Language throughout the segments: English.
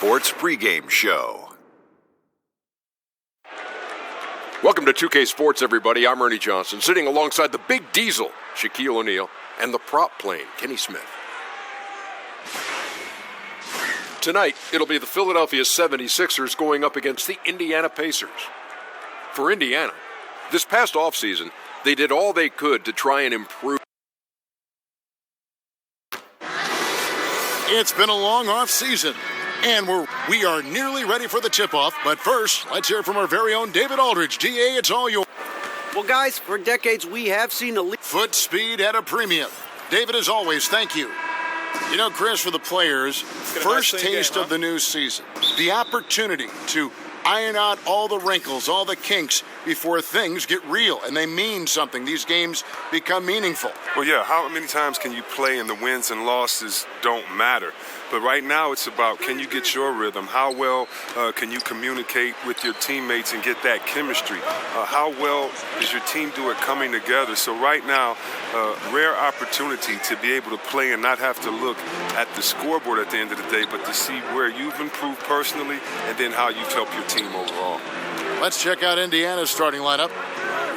Sports pregame show. Welcome to 2K Sports, everybody. I'm Ernie Johnson, sitting alongside the Big Diesel, Shaquille O'Neal, and the prop plane, Kenny Smith. Tonight, it'll be the Philadelphia 76ers going up against the Indiana Pacers. For Indiana, this past offseason, they did all they could to try and improve. It's been a long off-season, and we are nearly ready for the tip-off. But first, let's hear from our very own David Aldridge. DA, it's all yours. Well, guys, for decades we have seen elite Foot speed at a premium. David, as always, thank you. You know, Chris, for the players, first taste of the new season, the opportunity to iron out all the wrinkles, all the kinks before things get real, and they mean something. These games become meaningful. Well, yeah, how many times can you play and the wins and losses don't matter? But right now it's about, can you get your rhythm? How well can you communicate with your teammates and get that chemistry? How well does your team do it coming together? So right now, rare opportunity to be able to play and not have to look at the scoreboard at the end of the day, but to see where you've improved personally and then how you've helped your team overall. Let's check out Indiana's starting lineup.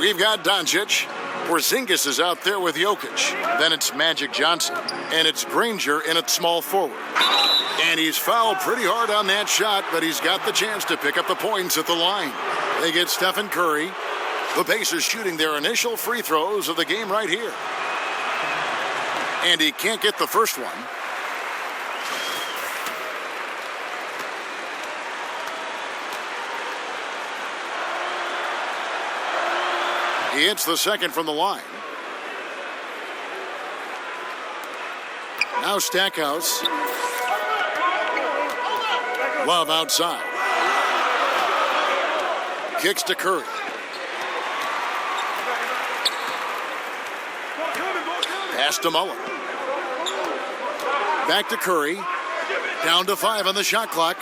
We've got Doncic. Porzingis is out there with Jokic. Then it's Magic Johnson. And it's Granger in at small forward. And he's fouled pretty hard on that shot, but he's got the chance to pick up the points at the line. They get Stephen Curry. The Pacers shooting their initial free throws of the game right here. And he can't get the first one. He hits the second from the line. Now Stackhouse. Love outside. Kicks to Curry. Pass to Mullen. Back to Curry. Down to 5 on the shot clock.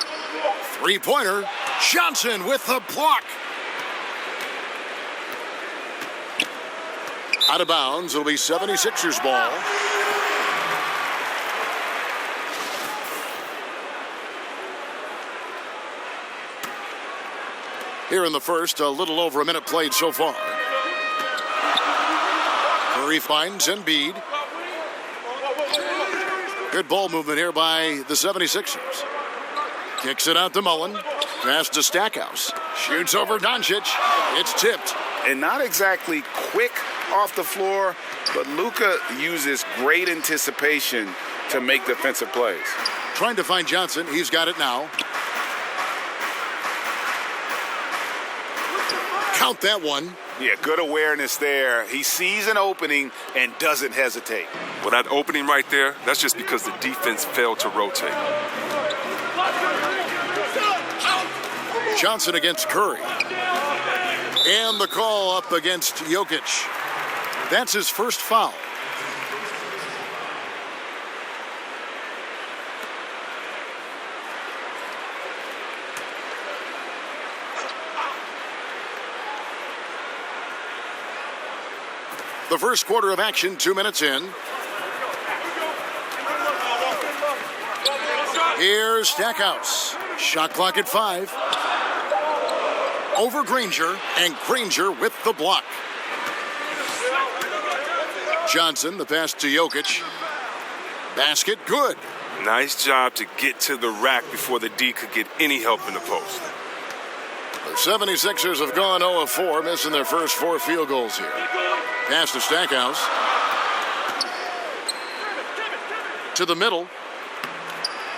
Three-pointer. Johnson with the block. Out of bounds. It'll be 76ers ball. Here in the first, a little over a minute played so far. Curry finds Embiid. Good ball movement here by the 76ers. Kicks it out to Mullen. Pass to Stackhouse. Shoots over Doncic. It's tipped. And not exactly quick off the floor, but Luka uses great anticipation to make defensive plays. Trying to find Johnson. He's got it now. Count that one. Yeah, good awareness there. He sees an opening and doesn't hesitate. Well, that opening right there, that's just because the defense failed to rotate. Johnson against Curry. And the call up against Jokic. That's his first foul. The first quarter of action, 2 minutes in. Here's Stackhouse. Shot clock at 5. Over Granger, and Granger with the block. Johnson, the pass to Jokic. Basket, good. Nice job to get to the rack before the D could get any help in the post. The 76ers have gone 0 of 4, missing their first 4 field goals here. Pass to Stackhouse. To the middle.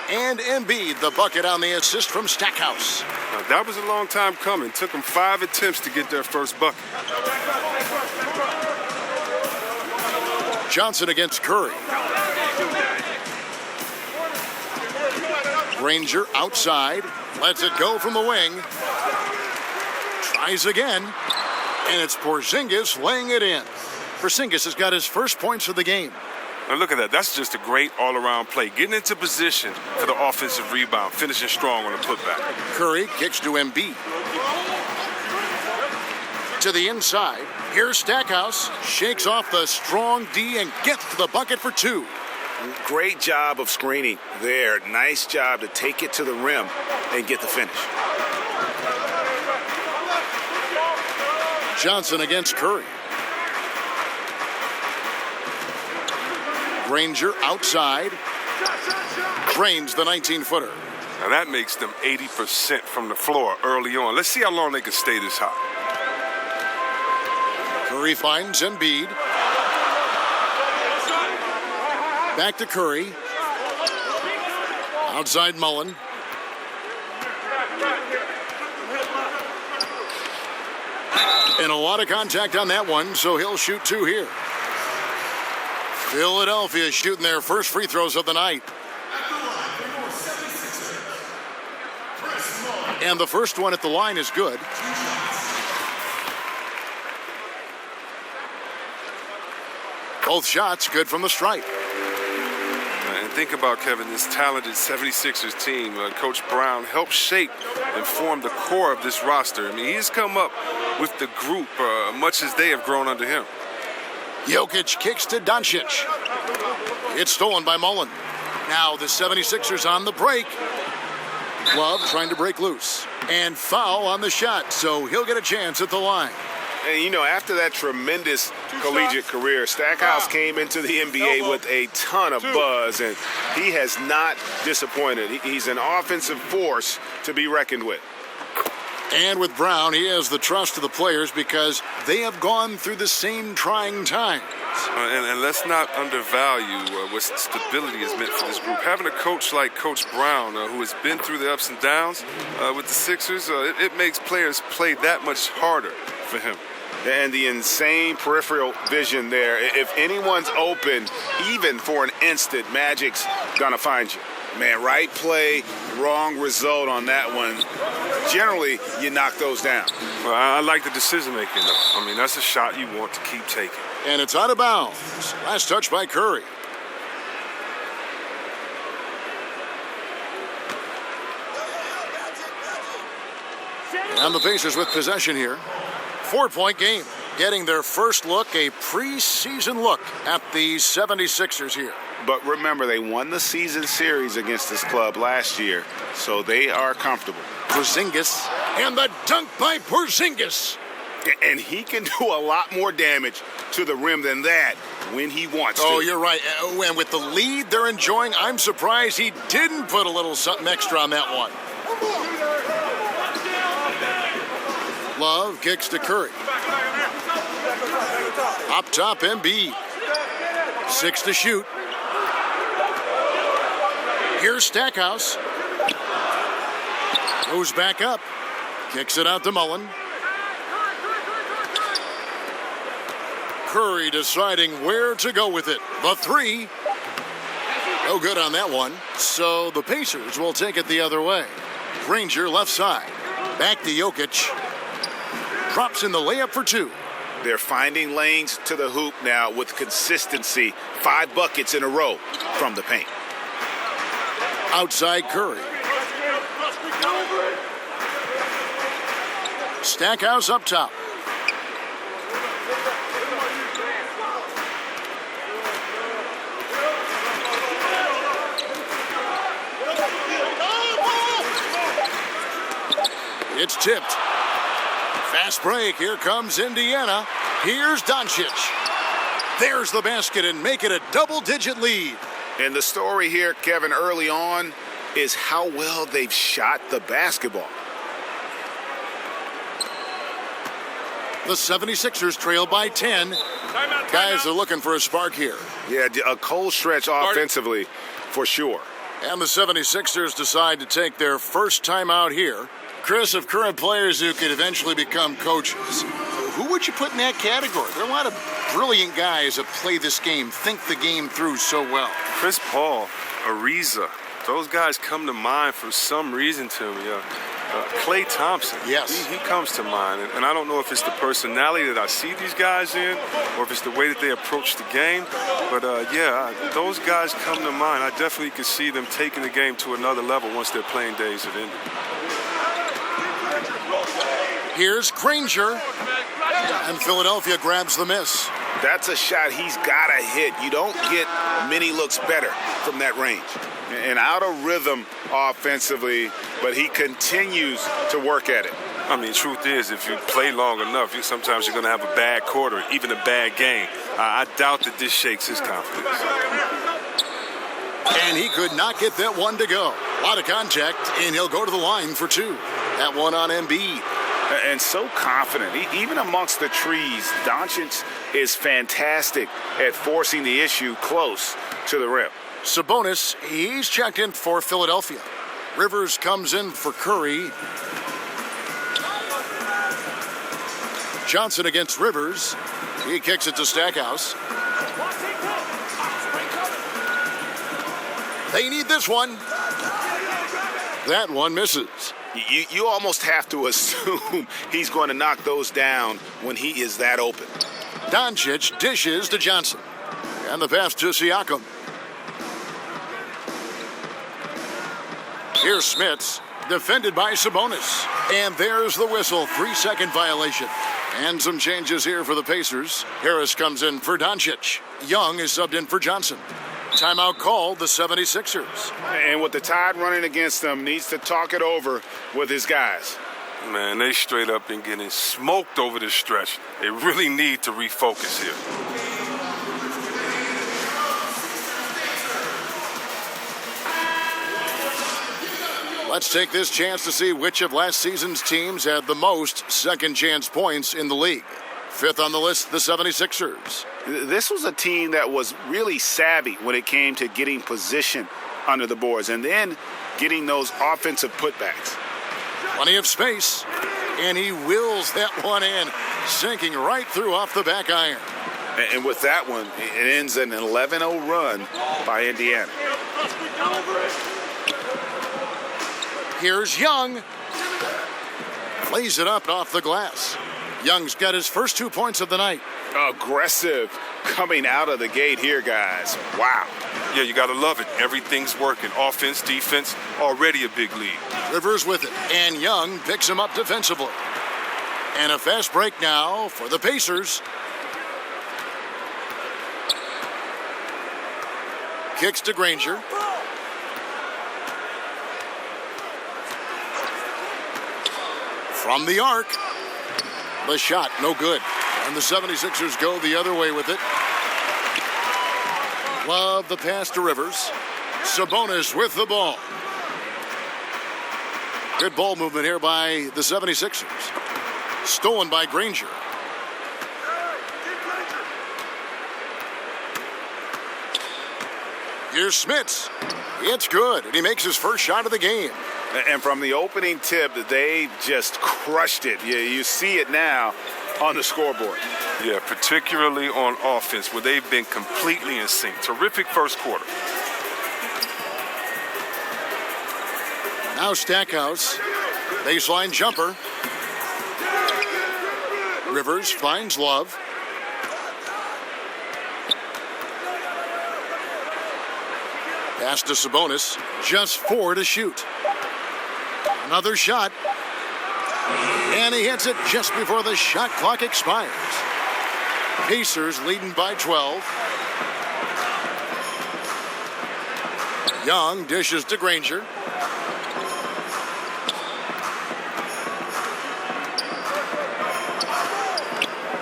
And Embiid, the bucket on the assist from Stackhouse. Now, that was a long time coming. Took them 5 attempts to get their first bucket. Johnson against Curry. Granger outside. Lets it go from the wing. Tries again. And it's Porzingis laying it in. Porzingis has got his first points of the game. Now look at that. That's just a great all-around play. Getting into position for the offensive rebound. Finishing strong on the putback. Curry kicks to Embiid. To the inside. Here's Stackhouse. Shakes off the strong D and gets to the bucket for 2. Great job of screening there. Nice job to take it to the rim and get the finish. Johnson against Curry. Granger outside. Drains the 19-footer. Now that makes them 80% from the floor early on. Let's see how long they can stay this hot. Curry finds Embiid. Back to Curry. Outside Mullen. And a lot of contact on that one, so he'll shoot 2 here. Philadelphia shooting their first free throws of the night. And the first one at the line is good. Both shots good from the stripe. And think about, Kevin, this talented 76ers team. Coach Brown helped shape and form the core of this roster. I mean, he's come up with the group much as they have grown under him. Jokic kicks to Doncic. It's stolen by Mullen. Now the 76ers on the break. Love trying to break loose. And foul on the shot, so he'll get a chance at the line. And, you know, after that tremendous collegiate career, Stackhouse came into the NBA with a ton of buzz, and he has not disappointed. He's an offensive force to be reckoned with. And with Brown, he has the trust of the players because they have gone through the same trying times. And let's not undervalue what stability has meant for this group. Having a coach like Coach Brown, who has been through the ups and downs with the Sixers, it makes players play that much harder for him. And the insane peripheral vision there. If anyone's open, even for an instant, Magic's gonna find you. Man, right play, wrong result on that one. Generally, you knock those down. Well, I like the decision-making, though. I mean, that's a shot you want to keep taking. And it's out of bounds. Last touch by Curry. And the Pacers with possession here. 4-point game. Getting their first look, a preseason look at the 76ers here. But remember, they won the season series against this club last year, so they are comfortable. Porzingis, and the dunk by Porzingis. And he can do a lot more damage to the rim than that when he wants to. Oh, you're right. And with the lead they're enjoying, I'm surprised he didn't put a little something extra on that one. Love kicks to Curry. Up top, Embiid. 6 to shoot. Here's Stackhouse. Goes back up. Kicks it out to Mullen. Curry deciding where to go with it. The 3. No good on that one. So the Pacers will take it the other way. Granger left side. Back to Jokic. Drops in the layup for 2. They're finding lanes to the hoop now with consistency. 5 buckets in a row from the paint. Outside Curry. Stackhouse up top. It's tipped. Fast break. Here comes Indiana. Here's Doncic. There's the basket and make it a double-digit lead. And the story here, Kevin, early on is how well they've shot the basketball. The 76ers trail by 10. Guys are looking for a spark here. Yeah, a cold stretch offensively for sure. And the 76ers decide to take their first time out here. Chris, of current players who could eventually become coaches, who would you put in that category? There are a lot of brilliant guys that play this game, think the game through so well. Chris Paul, Ariza, those guys come to mind for some reason to me. Klay Thompson, yes, he comes to mind, and I don't know if it's the personality that I see these guys in, or if it's the way that they approach the game. But those guys come to mind. I definitely could see them taking the game to another level once their playing days have ended. Here's Granger, and Philadelphia grabs the miss. That's a shot he's got to hit. You don't get many looks better from that range. And out of rhythm offensively, but he continues to work at it. I mean, truth is, if you play long enough, sometimes you're going to have a bad quarter, even a bad game. I doubt that this shakes his confidence. And he could not get that one to go. A lot of contact, and he'll go to the line for two. That one on Embiid. And so confident. Even amongst the trees, Doncic is fantastic at forcing the issue close to the rim. Sabonis, he's checked in for Philadelphia. Rivers comes in for Curry. Johnson against Rivers. He kicks it to Stackhouse. They need this one. That one misses. You almost have to assume he's going to knock those down when he is that open. Doncic dishes to Johnson. And the pass to Siakam. Here's Smits, defended by Sabonis. And there's the whistle, 3-second violation. And some changes here for the Pacers. Harris comes in for Doncic. Young is subbed in for Johnson. Timeout called the 76ers. And with the Tide running against them, needs to talk it over with his guys. Man, they straight up been getting smoked over this stretch. They really need to refocus here. Let's take this chance to see which of last season's teams had the most second chance points in the league. Fifth on the list, the 76ers. This was a team that was really savvy when it came to getting position under the boards and then getting those offensive putbacks. Plenty of space, and he wills that one in, sinking right through off the back iron. And with that one, it ends an 11-0 run by Indiana. Here's Young. Plays it up off the glass. Young's got his first 2 points of the night. Aggressive coming out of the gate here, guys. Wow. Yeah, you got to love it. Everything's working. Offense, defense, already a big lead. Rivers with it, and Young picks him up defensively. And a fast break now for the Pacers. Kicks to Granger. From the arc. The shot, no good. And the 76ers go the other way with it. Love the pass to Rivers. Sabonis with the ball. Good ball movement here by the 76ers. Stolen by Granger. Here's Smits. It's good, and he makes his first shot of the game. And from the opening tip, they just crushed it. You see it now on the scoreboard. Yeah, particularly on offense, where they've been completely in sync. Terrific first quarter. Now Stackhouse. Baseline jumper. Rivers finds Love. Pass to Sabonis. Just 4 to shoot. Another shot. And he hits it just before the shot clock expires. Pacers leading by 12. Young dishes to Granger.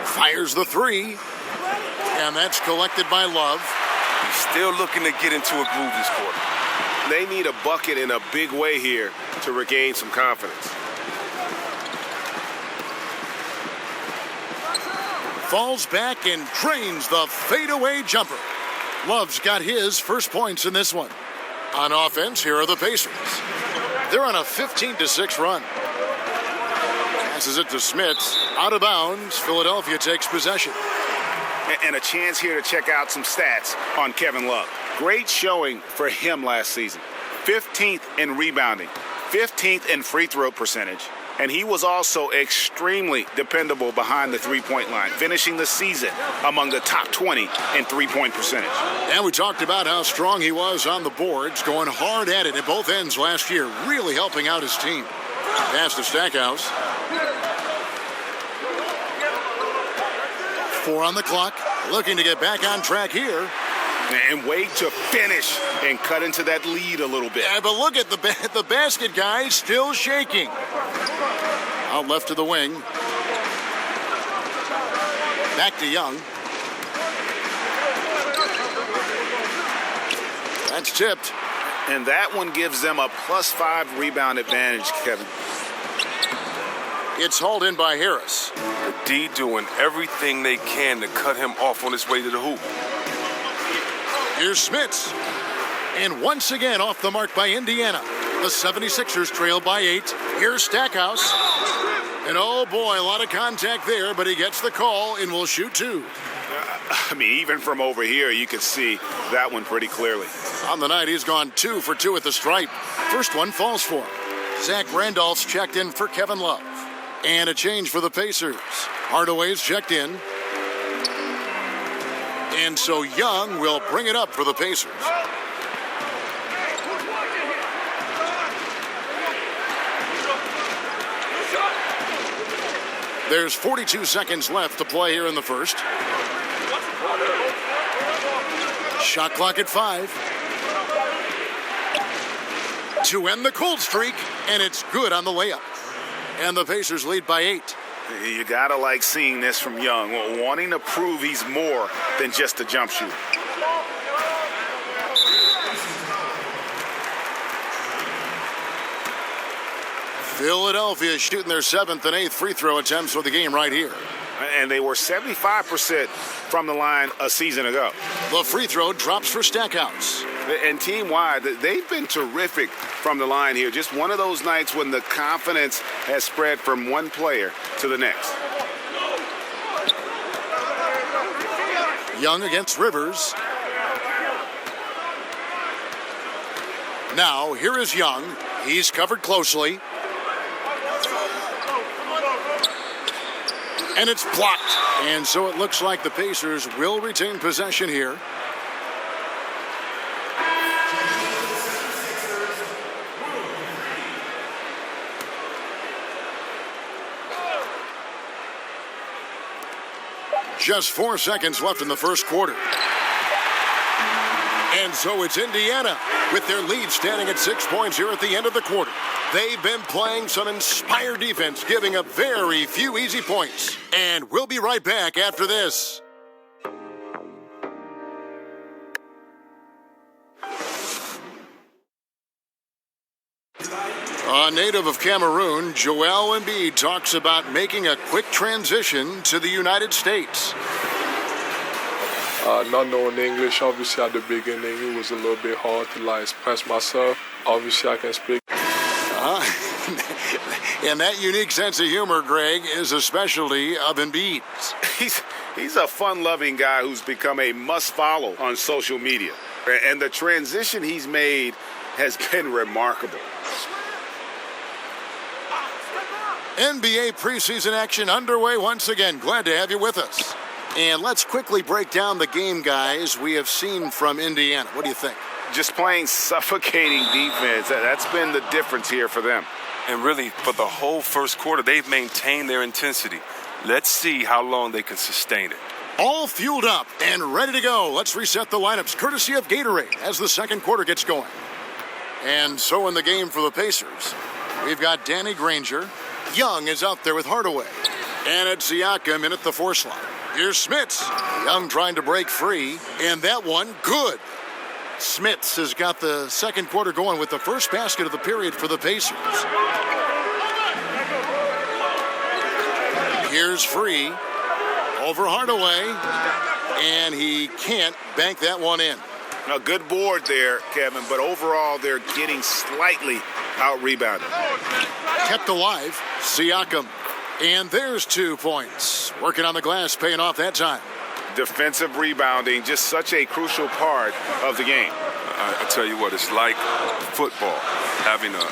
Fires the 3. And that's collected by Love. He's still looking to get into a groove this quarter. They need a bucket in a big way here to regain some confidence. Falls back and drains the fadeaway jumper. Love's got his first points in this one. On offense, here are the Pacers. They're on a 15-6 run. Passes it to Smits. Out of bounds. Philadelphia takes possession. And a chance here to check out some stats on Kevin Love. Great showing for him last season. 15th in rebounding, 15th in free throw percentage, and he was also extremely dependable behind the three-point line, finishing the season among the top 20 in three-point percentage. And we talked about how strong he was on the boards, going hard at it at both ends last year, really helping out his team. Pass to Stackhouse. 4 on the clock. Looking to get back on track here. And wait to finish and cut into that lead a little bit. Yeah, but look at the basket, guys, still shaking. Out left to the wing. Back to Young. That's tipped. And that one gives them a +5 rebound advantage, Kevin. It's hauled in by Harris. The D doing everything they can to cut him off on his way to the hoop. Here's Smits. And once again off the mark by Indiana. The 76ers trail by 8. Here's Stackhouse. And oh boy, a lot of contact there, but he gets the call and will shoot 2. I mean, even from over here, you can see that one pretty clearly. On the night, he's gone 2 for 2 at the stripe. First one falls for him. Zach Randolph's checked in for Kevin Love. And a change for the Pacers. Hardaway's checked in. And so Young will bring it up for the Pacers. There's 42 seconds left to play here in the first. Shot clock at 5. To end the cold streak, and it's good on the layup. And the Pacers lead by 8. You gotta like seeing this from Young, wanting to prove he's more than just a jump shooter. Philadelphia is shooting their 7th and 8th free throw attempts for the game right here. And they were 75% from the line a season ago. The free throw drops for Stackhouse. And team-wide, they've been terrific from the line here. Just one of those nights when the confidence has spread from one player to the next. Young against Rivers. Now, here is Young. He's covered closely. And it's blocked. And so it looks like the Pacers will retain possession here. Just 4 seconds left in the first quarter. And so it's Indiana with their lead standing at 6 points here at the end of the quarter. They've been playing some inspired defense, giving up very few easy points. And we'll be right back after this. A native of Cameroon, Joel Embiid talks about making a quick transition to the United States. Not knowing English, obviously at the beginning, it was a little bit hard to express myself. Obviously, I can speak. And that unique sense of humor, Greg, is a specialty of Embiid's. He's a fun-loving guy who's become a must-follow on social media. And the transition he's made has been remarkable. NBA preseason action underway once again. Glad to have you with us. And let's quickly break down the game, guys, we have seen from Indiana. What do you think? Just playing suffocating defense. That's been the difference here for them. And really, for the whole first quarter, they've maintained their intensity. Let's see how long they can sustain it. All fueled up and ready to go. Let's reset the lineups, courtesy of Gatorade, as the second quarter gets going. And so in the game for the Pacers, we've got Danny Granger. Young is out there with Hardaway. And it's Siakam in at the 4 slot. Here's Smits. Young trying to break free. And that one, good. Smits has got the second quarter going with the first basket of the period for the Pacers. Here's Free over Hardaway. And he can't bank that one in. A good board there, Kevin, but overall they're getting slightly out-rebounded. Kept alive, Siakam. And there's 2 points. Working on the glass, paying off that time. Defensive rebounding, just such a crucial part of the game. I tell you what, it's like football, having a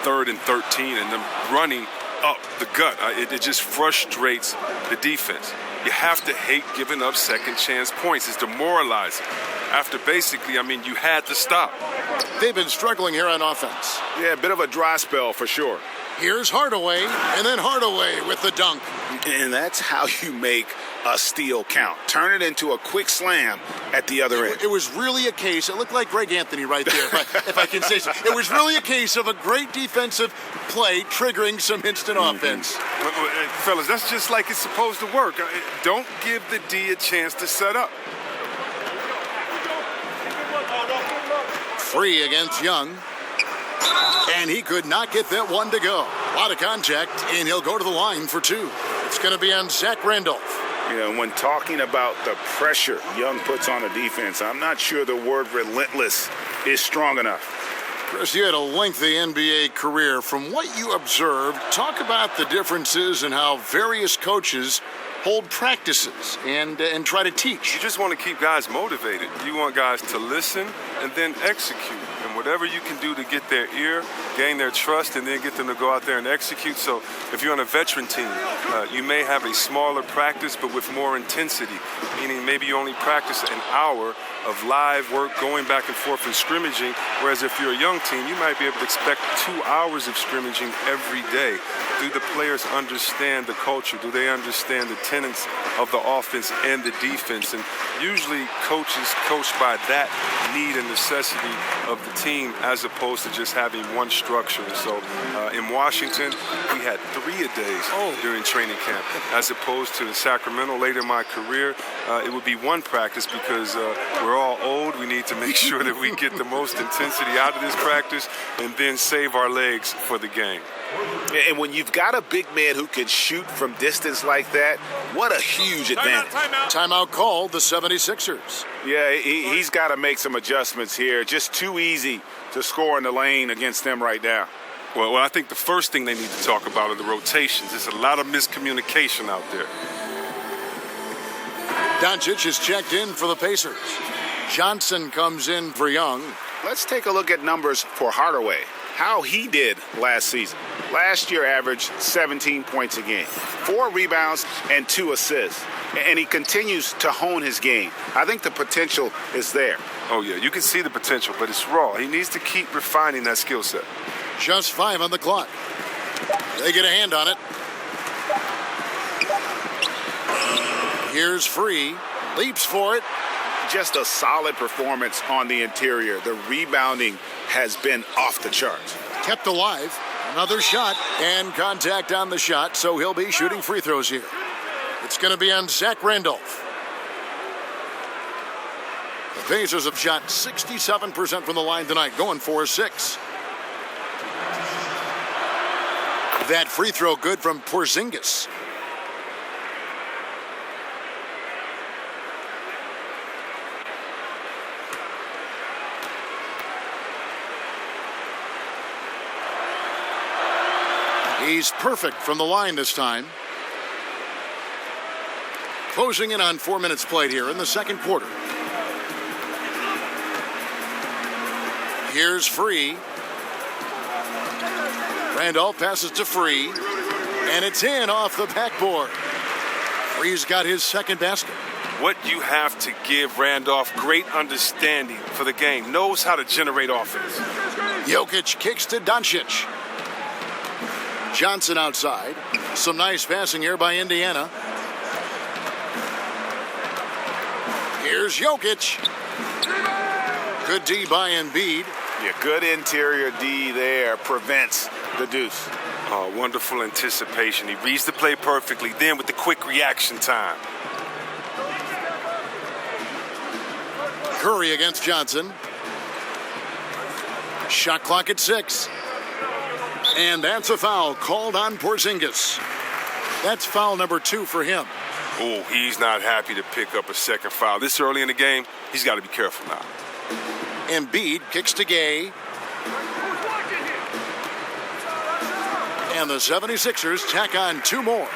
3rd and 13 and them running up the gut. It just frustrates the defense. You have to hate giving up second chance points. It's demoralizing. after basically, you had to stop. They've been struggling here on offense. Yeah, a bit of a dry spell for sure. Here's Hardaway, and then Hardaway with the dunk. And that's how you make a steal count. Turn it into a quick slam at the other end. It was really a case, it looked like Greg Anthony right there, if I can say so. It was really a case of a great defensive play triggering some instant offense. Fellas, that's just like it's supposed to work. Don't give the D a chance to set up. Free against Young. And he could not get that one to go. A lot of contact, and he'll go to the line for two. It's going to be on Zach Randolph. When talking about the pressure Young puts on a defense, I'm not sure the word relentless is strong enough. Chris, you had a lengthy NBA career. From what you observed, talk about the differences in how various coaches hold practices and try to teach. You just want to keep guys motivated. You want guys to listen and then execute. And whatever you can do to get their ear, gain their trust, and then get them to go out there and execute. So if you're on a veteran team, you may have a smaller practice but with more intensity, meaning maybe you only practice an hour of live work going back and forth and scrimmaging, whereas if you're a young team, you might be able to expect 2 hours of scrimmaging every day. Do the players understand the culture? Do they understand the tenets of the offense and the defense? And usually coaches coach by that need and necessity of the team as opposed to just having one structure. And so in Washington, we had 3-a-days during training camp, as opposed to in Sacramento later in my career, it would be one practice because we're all old. We need to make sure that we get the most intensity out of this practice and then save our legs for the game. And when you've got a big man who can shoot from distance like that, what a huge advantage. Timeout called the 76ers. Yeah, he's got to make some adjustments here. Just too easy to score in the lane against them right now. Well, I think the first thing they need to talk about are the rotations. There's a lot of miscommunication out there. Doncic is checked in for the Pacers. Johnson comes in for Young. Let's take a look at numbers for Hardaway. How he did last season. Last year averaged 17 points a game, 4 rebounds and 2 assists. And he continues to hone his game. I think the potential is there. Oh, yeah, you can see the potential, but it's raw. He needs to keep refining that skill set. Just 5 on the clock. They get a hand on it. Here's Free. Leaps for it. Just a solid performance on the interior. The rebounding has been off the charts. Kept alive. Another shot and contact on the shot, so he'll be shooting free throws here. It's going to be on Zach Randolph. The Pacers have shot 67% from the line tonight, going 4-6. That free throw good from Porzingis. He's perfect from the line this time. Closing in on 4 minutes played here in the second quarter. Here's Free. Randolph passes to Free. And it's in off the backboard. Free's got his second basket. What you have to give Randolph great understanding for the game. Knows how to generate offense. Jokic kicks to Doncic. Johnson outside. Some nice passing here by Indiana. Here's Jokic. Good D by Embiid. Yeah, good interior D there prevents the deuce. Oh, wonderful anticipation. He reads the play perfectly, then with the quick reaction time. Curry against Johnson. Shot clock at 6. And that's a foul called on Porzingis. That's foul number 2 for him. Oh, he's not happy to pick up a second foul. This early in the game, he's got to be careful now. Embiid kicks to Gay. And the 76ers tack on 2 more.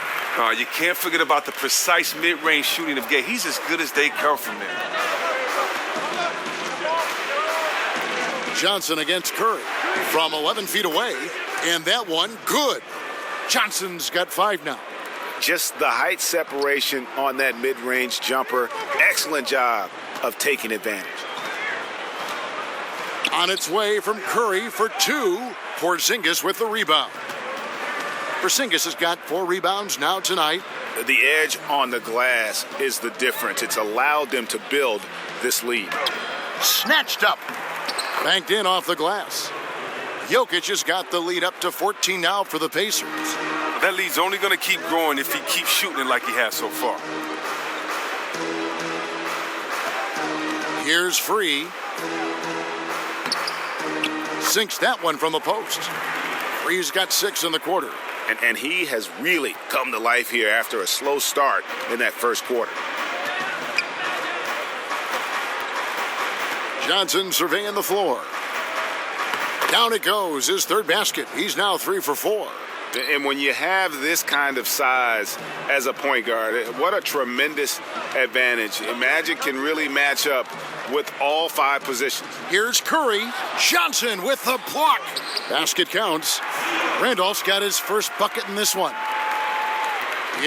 You can't forget about the precise mid-range shooting of Gay. He's as good as they come from there. Johnson against Curry from 11 feet away. And that one, good. Johnson's got 5 now. Just the height separation on that mid-range jumper. Excellent job of taking advantage. On its way from Curry for 2. Porzingis with the rebound. Porzingis has got 4 rebounds now tonight. The edge on the glass is the difference. It's allowed them to build this lead. Snatched up. Banked in off the glass. Jokic has got the lead up to 14 now for the Pacers. That lead's only going to keep growing if he keeps shooting it like he has so far. Here's Free. Sinks that one from the post. Free's got 6 in the quarter. And he has really come to life here after a slow start in that first quarter. Johnson surveying the floor. Down it goes, his 3rd basket. He's now 3 for 4. And when you have this kind of size as a point guard, what a tremendous advantage. Magic can really match up with all 5 positions. Here's Curry. Johnson with the block. Basket counts. Randolph's got his first bucket in this one.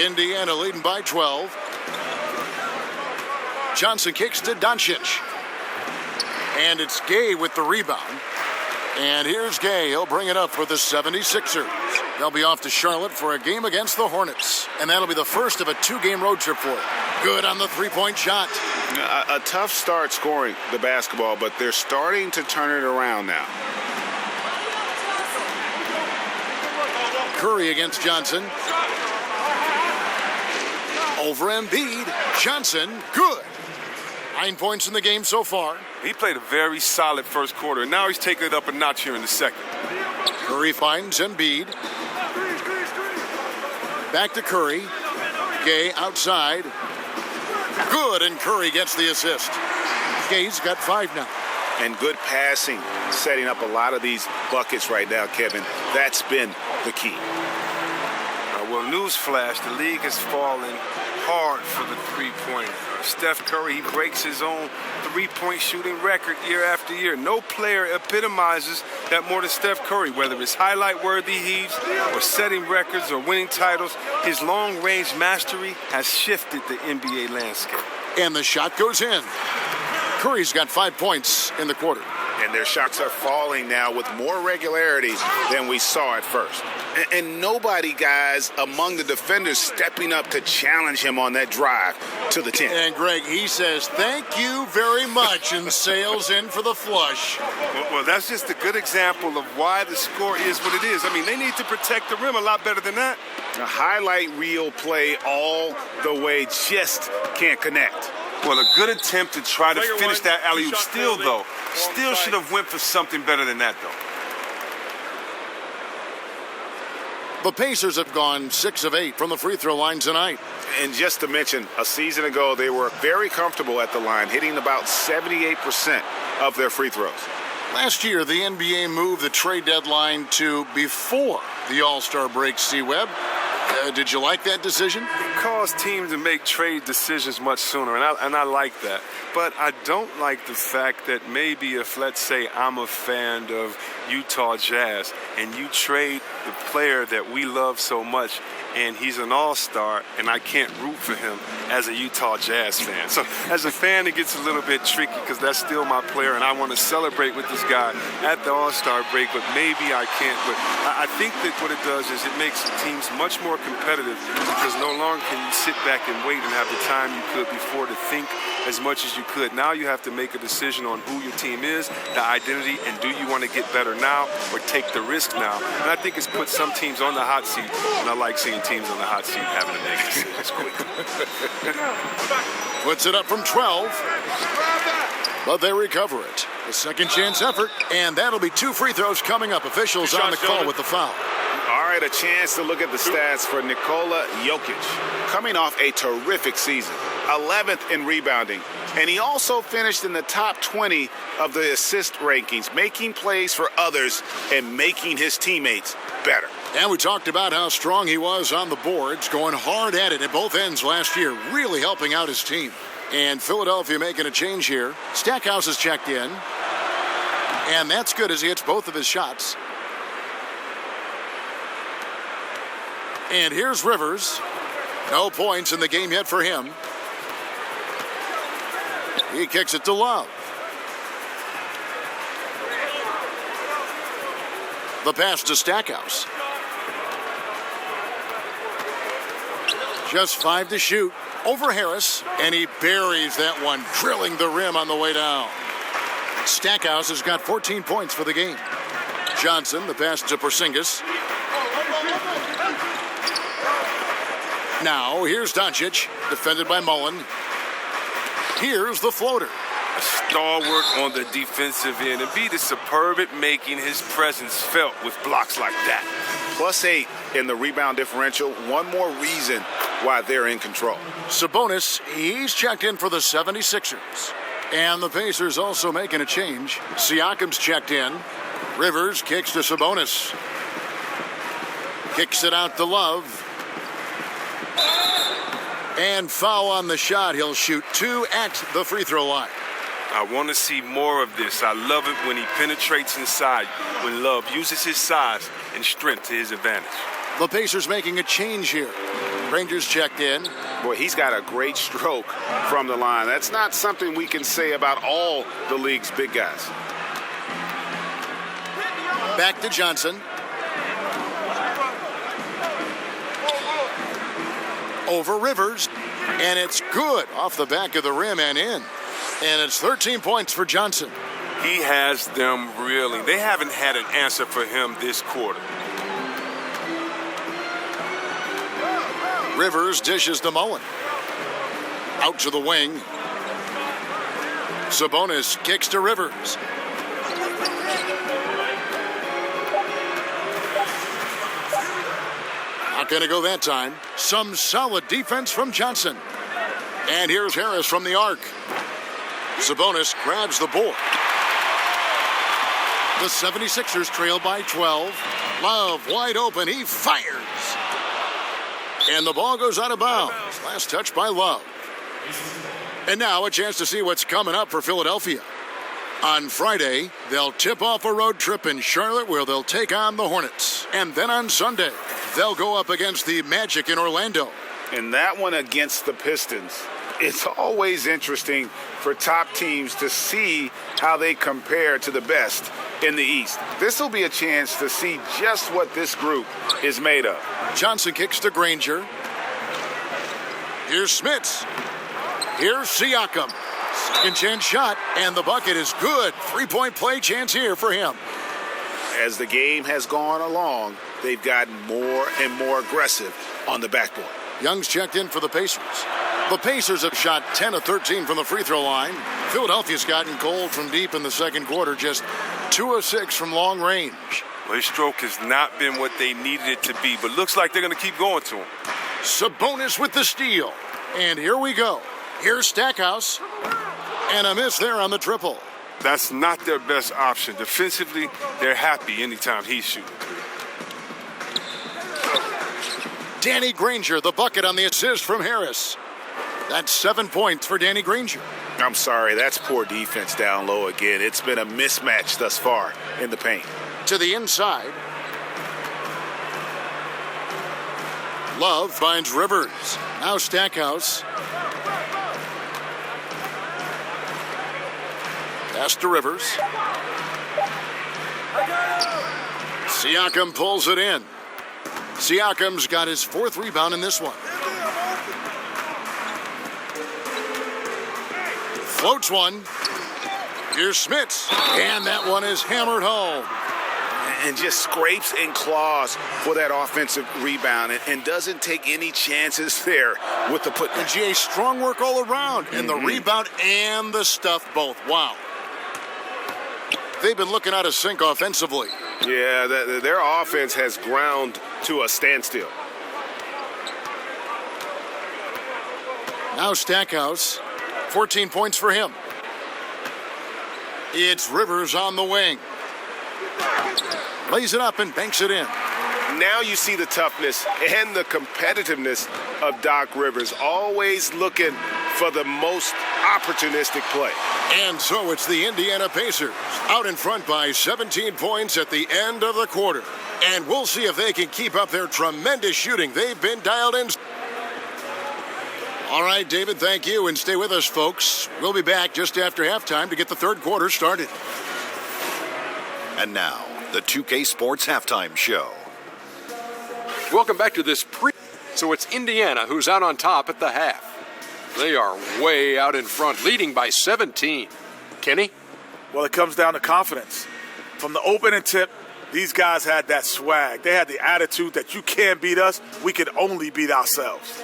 Indiana leading by 12. Johnson kicks to Doncic. And it's Gay with the rebound. And here's Gay. He'll bring it up for the 76ers. They'll be off to Charlotte for a game against the Hornets. And that'll be the first of a 2-game road trip for them. Good on the 3-point shot. A tough start scoring the basketball, but they're starting to turn it around now. Curry against Johnson. Over Embiid. Johnson, good. 9 points in the game so far. He played a very solid first quarter, and now he's taking it up a notch here in the second. Curry finds Embiid. Back to Curry. Gay outside. Good, and Curry gets the assist. Gay's got 5 now. And good passing, setting up a lot of these buckets right now, Kevin. That's been the key. Well, newsflash, the league has fallen hard for the three-pointer. Steph Curry, he breaks his own three-point shooting record year after year. No player epitomizes that more than Steph Curry, whether it's highlight-worthy heaves or setting records or winning titles. His long-range mastery has shifted the NBA landscape. And the shot goes in. Curry's got 5 points in the quarter. And their shots are falling now with more regularity than we saw at first. And nobody, guys, among the defenders stepping up to challenge him on that drive to the 10. And Greg, he says, thank you very much, and sails in for the flush. Well, that's just a good example of why the score is what it is. I mean, they need to protect the rim a lot better than that. A highlight reel play all the way, just can't connect. Well, a good attempt to try to finish that alley-oop. Still should have went for something better than that, though. The Pacers have gone 6 of 8 from the free throw line tonight. And just to mention, a season ago, they were very comfortable at the line, hitting about 78% of their free throws. Last year, the NBA moved the trade deadline to before the All-Star break, C-Web. Did you like that decision? It caused teams to make trade decisions much sooner, and I like that. But I don't like the fact that maybe if, let's say, I'm a fan of Utah Jazz, and you trade the player that we love so much, and he's an all-star, and I can't root for him as a Utah Jazz fan. So as a fan, it gets a little bit tricky because that's still my player, and I want to celebrate with this guy at the all-star break, but maybe I can't. But I think that what it does is it makes the teams much more competitive because no longer can you sit back and wait and have the time you could before to think as much as you could. Now you have to make a decision on who your team is, the identity, and do you want to get better now or take the risk now? And I think it's put some teams on the hot seat, and I like seeing teams on the hot seat having to make decisions quickly. Puts it up from 12, but they recover it. A second chance effort, and that'll be 2 free throws coming up. Officials on the call with the foul. All right, a chance to look at the stats for Nikola Jokic. Coming off a terrific season, 11th in rebounding, and he also finished in the top 20 of the assist rankings, making plays for others and making his teammates better. And we talked about how strong he was on the boards, going hard at it at both ends last year, really helping out his team. And Philadelphia making a change here. Stackhouse has checked in, and that's good as he hits both of his shots. And here's Rivers. No points in the game yet for him. He kicks it to Love. The pass to Stackhouse. Just 5 to shoot. Over Harris, and he buries that one, drilling the rim on the way down. Stackhouse has got 14 points for the game. Johnson, the pass to Porzingis. Now, here's Doncic, defended by Mullen. Here's the floater. A stalwart on the defensive end, and be the superb at making his presence felt with blocks like that. +8 in the rebound differential. One more reason why they're in control. Sabonis, he's checked in for the 76ers. And the Pacers also making a change. Siakam's checked in. Rivers kicks to Sabonis. Kicks it out to Love. And foul on the shot. He'll shoot 2 at the free throw line. I want to see more of this. I love it when he penetrates inside, when Love uses his size and strength to his advantage. The Pacers making a change here. Rangers checked in. Boy, he's got a great stroke from the line. That's not something we can say about all the league's big guys. Back to Johnson. Over Rivers. And it's good off the back of the rim and in. And it's 13 points for Johnson. He has them reeling. They haven't had an answer for him this quarter. Rivers dishes to Mullen. Out to the wing. Sabonis kicks to Rivers. Not going to go that time. Some solid defense from Johnson. And here's Harris from the arc. Sabonis grabs the board. The 76ers trail by 12. Love wide open. He fires. And the ball goes out of bounds. Last touch by Love. And now a chance to see what's coming up for Philadelphia. On Friday, they'll tip off a road trip in Charlotte where they'll take on the Hornets. And then on Sunday, they'll go up against the Magic in Orlando. And that one against the Pistons. It's always interesting for top teams to see how they compare to the best in the East. This will be a chance to see just what this group is made of. Johnson kicks to Granger. Here's Smits. Here's Siakam. Second chance shot, and the bucket is good. 3-point play chance here for him. As the game has gone along, they've gotten more and more aggressive on the backboard. Young's checked in for the Pacers. The Pacers have shot 10 of 13 from the free throw line. Philadelphia's gotten cold from deep in the second quarter, just 2 of 6 from long range. Well, his stroke has not been what they needed it to be, but looks like they're going to keep going to him. Sabonis with the steal. And here we go. Here's Stackhouse. And a miss there on the triple. That's not their best option. Defensively, they're happy anytime he's shooting. Danny Granger, the bucket on the assist from Harris. That's 7 points for Danny Granger. I'm sorry, that's poor defense down low again. It's been a mismatch thus far in the paint. To the inside. Love finds Rivers. Now Stackhouse. Pass to Rivers. Siakam pulls it in. Siakam's got his 4th rebound in this one. Floats one. Here's Smits. And that one is hammered home. And just scrapes and claws for that offensive rebound and doesn't take any chances there with the put. And GA, strong work all around. And the rebound and the stuff both. Wow. They've been looking out of sync offensively. Yeah, their offense has ground to a standstill. Now Stackhouse. 14 points for him. It's Rivers on the wing. Lays it up and banks it in. Now you see the toughness and the competitiveness of Doc Rivers, always looking for the most opportunistic play. And so it's the Indiana Pacers out in front by 17 points at the end of the quarter. And we'll see if they can keep up their tremendous shooting. They've been dialed in. All right, David, thank you. And stay with us, folks. We'll be back just after halftime to get the third quarter started. And now, the 2K Sports Halftime Show. Welcome back to this So it's Indiana who's out on top at the half. They are way out in front, leading by 17. Kenny? Well, it comes down to confidence. From the opening tip, these guys had that swag. They had the attitude that you can't beat us, we can only beat ourselves.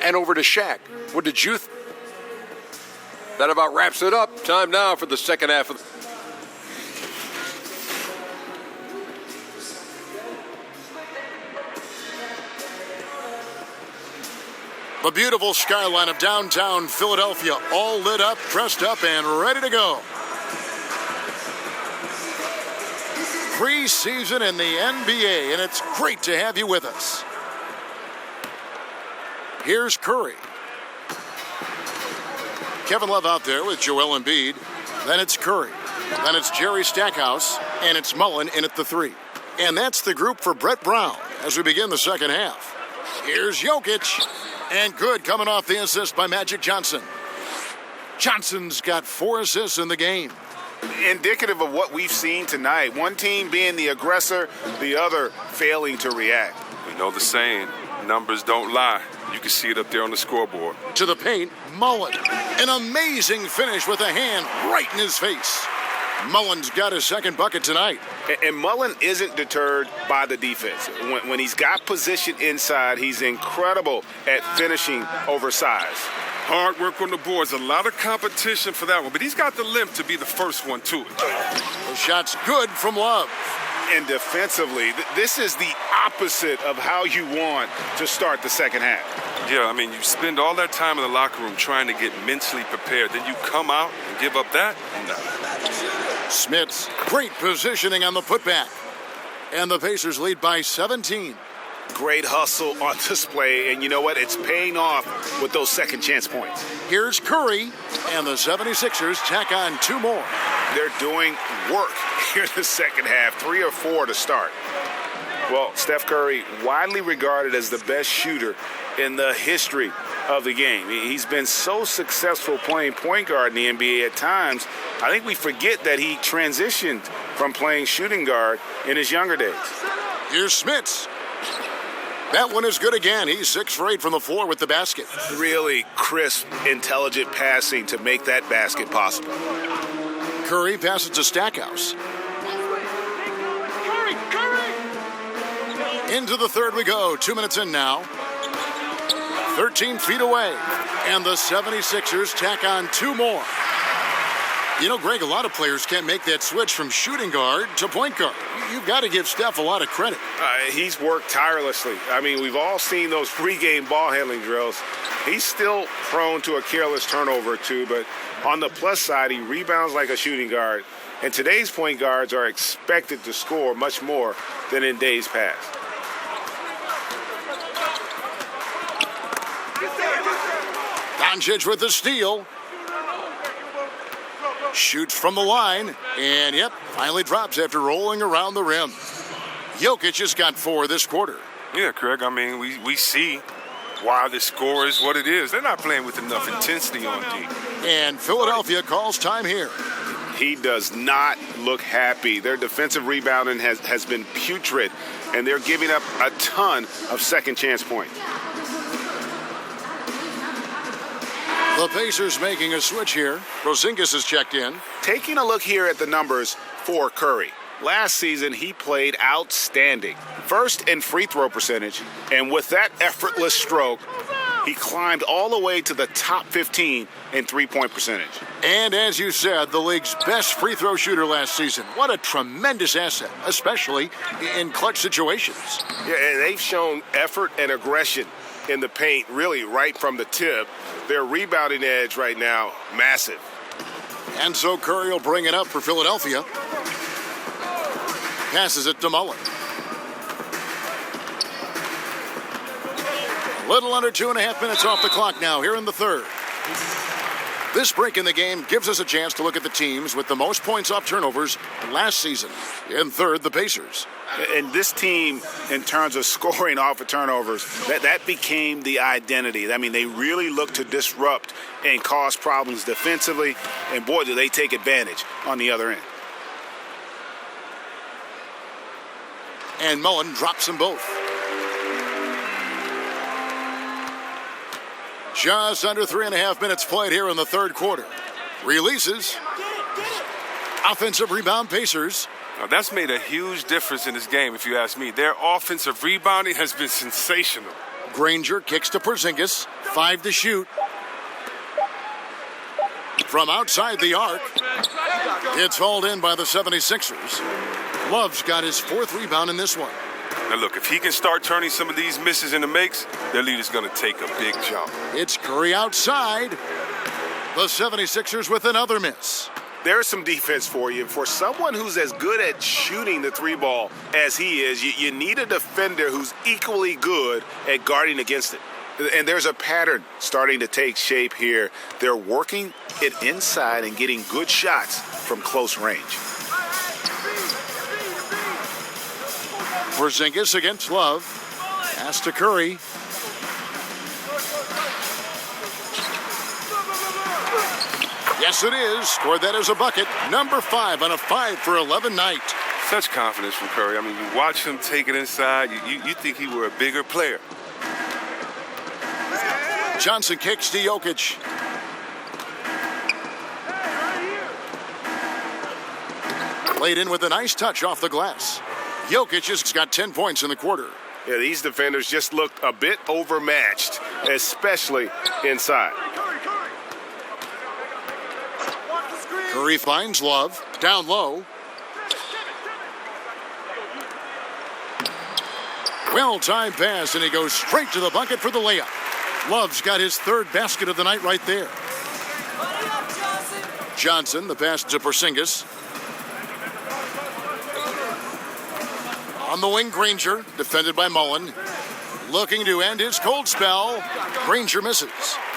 And over to Shaq. What did you That about wraps it up. Time now for the second half of The beautiful skyline of downtown Philadelphia, all lit up, dressed up, and ready to go. Preseason in the NBA, and it's great to have you with us. Here's Curry. Kevin Love out there with Joel Embiid. Then it's Curry. Then it's Jerry Stackhouse, and it's Mullen in at the 3. And that's the group for Brett Brown as we begin the second half. Here's Jokic. And good coming off the assist by Magic Johnson. Johnson's got 4 assists in the game. Indicative of what we've seen tonight. One team being the aggressor, the other failing to react. You know the saying, numbers don't lie. You can see it up there on the scoreboard. To the paint, Mullen. An amazing finish with a hand right in his face. Mullen's got his second bucket tonight. And Mullen isn't deterred by the defense. When he's got position inside, he's incredible at finishing oversized. Hard work on the boards, a lot of competition for that one, but he's got the limp to be the first one to it. The shot's good from Love. And defensively, this is the opposite of how you want to start the second half. Yeah, I mean, you spend all that time in the locker room trying to get mentally prepared. Then you come out and give up that? No. Smith's great positioning on the putback. And the Pacers lead by 17. Great hustle on display, and you know what? It's paying off with those second chance points. Here's Curry, and the 76ers tack on 2 more. They're doing work here in the second half, 3 or 4 to start. Well, Steph Curry, widely regarded as the best shooter in the history of the game. He's been so successful playing point guard in the NBA at times, I think we forget that he transitioned from playing shooting guard in his younger days. Here's Smits. That one is good again. He's 6 for 8 from the floor with the basket. Really crisp, intelligent passing to make that basket possible. Curry passes to Stackhouse. Into the third we go. 2 minutes in now. 13 feet away. And the 76ers tack on 2 more. You know, Greg, a lot of players can't make that switch from shooting guard to point guard. You've got to give Steph a lot of credit. He's worked tirelessly. I mean, we've all seen those pregame ball handling drills. He's still prone to a careless turnover or two, but on the plus side, he rebounds like a shooting guard. And today's point guards are expected to score much more than in days past. Doncic with the steal. Shoots from the line, and yep, finally drops after rolling around the rim. Jokic has got 4 this quarter. Yeah, Craig, I mean, we see why the score is what it is. They're not playing with enough intensity on D. And Philadelphia calls time here. He does not look happy. Their defensive rebounding has been putrid, and they're giving up a ton of second chance points. The Pacers making a switch here. Porzingis has checked in. Taking a look here at the numbers for Curry. Last season, he played outstanding. First in free throw percentage, and with that effortless stroke, he climbed all the way to the top 15 in three-point percentage. And as you said, the league's best free throw shooter last season. What a tremendous asset, especially in clutch situations. Yeah, and they've shown effort and aggression in the paint, really right from the tip. Their rebounding edge right now, massive. And so Curry will bring it up for Philadelphia. Passes it to Mullen. Little under 2.5 minutes off the clock now here in the third. This break in the game gives us a chance to look at the teams with the most points off turnovers last season. In third, the Pacers. And this team, in terms of scoring off of turnovers, that became the identity. I mean, they really look to disrupt and cause problems defensively, and boy, do they take advantage on the other end. And Mullen drops them both. Just under 3.5 minutes played here in the third quarter. Releases. Offensive rebound, Pacers. Now, that's made a huge difference in this game, if you ask me. Their offensive rebounding has been sensational. Granger kicks to Porzingis. 5 to shoot. From outside the arc. It's hauled in by the 76ers. Love's got his 4th rebound in this one. Now, look, if he can start turning some of these misses into makes, their lead is going to take a big jump. It's Curry outside. The 76ers with another miss. There's some defense for you. For someone who's as good at shooting the three ball as he is, you need a defender who's equally good at guarding against it. And there's a pattern starting to take shape here. They're working it inside and getting good shots from close range. Porzingis against Love. Pass to Curry. Yes, it is. Scored that as a bucket. Number 5 on a 5 for 11 night. Such confidence from Curry. I mean, you watch him take it inside, you think he were a bigger player. Johnson kicks to Jokic. Played in with a nice touch off the glass. Jokic has got 10 points in the quarter. Yeah, these defenders just looked a bit overmatched, especially inside. Curry finds Love. Down low. Well-timed pass, and he goes straight to the bucket for the layup. Love's got his 3rd basket of the night right there. Johnson, the pass to Porzingis. On the wing, Granger, defended by Mullen. Looking to end his cold spell. Granger misses.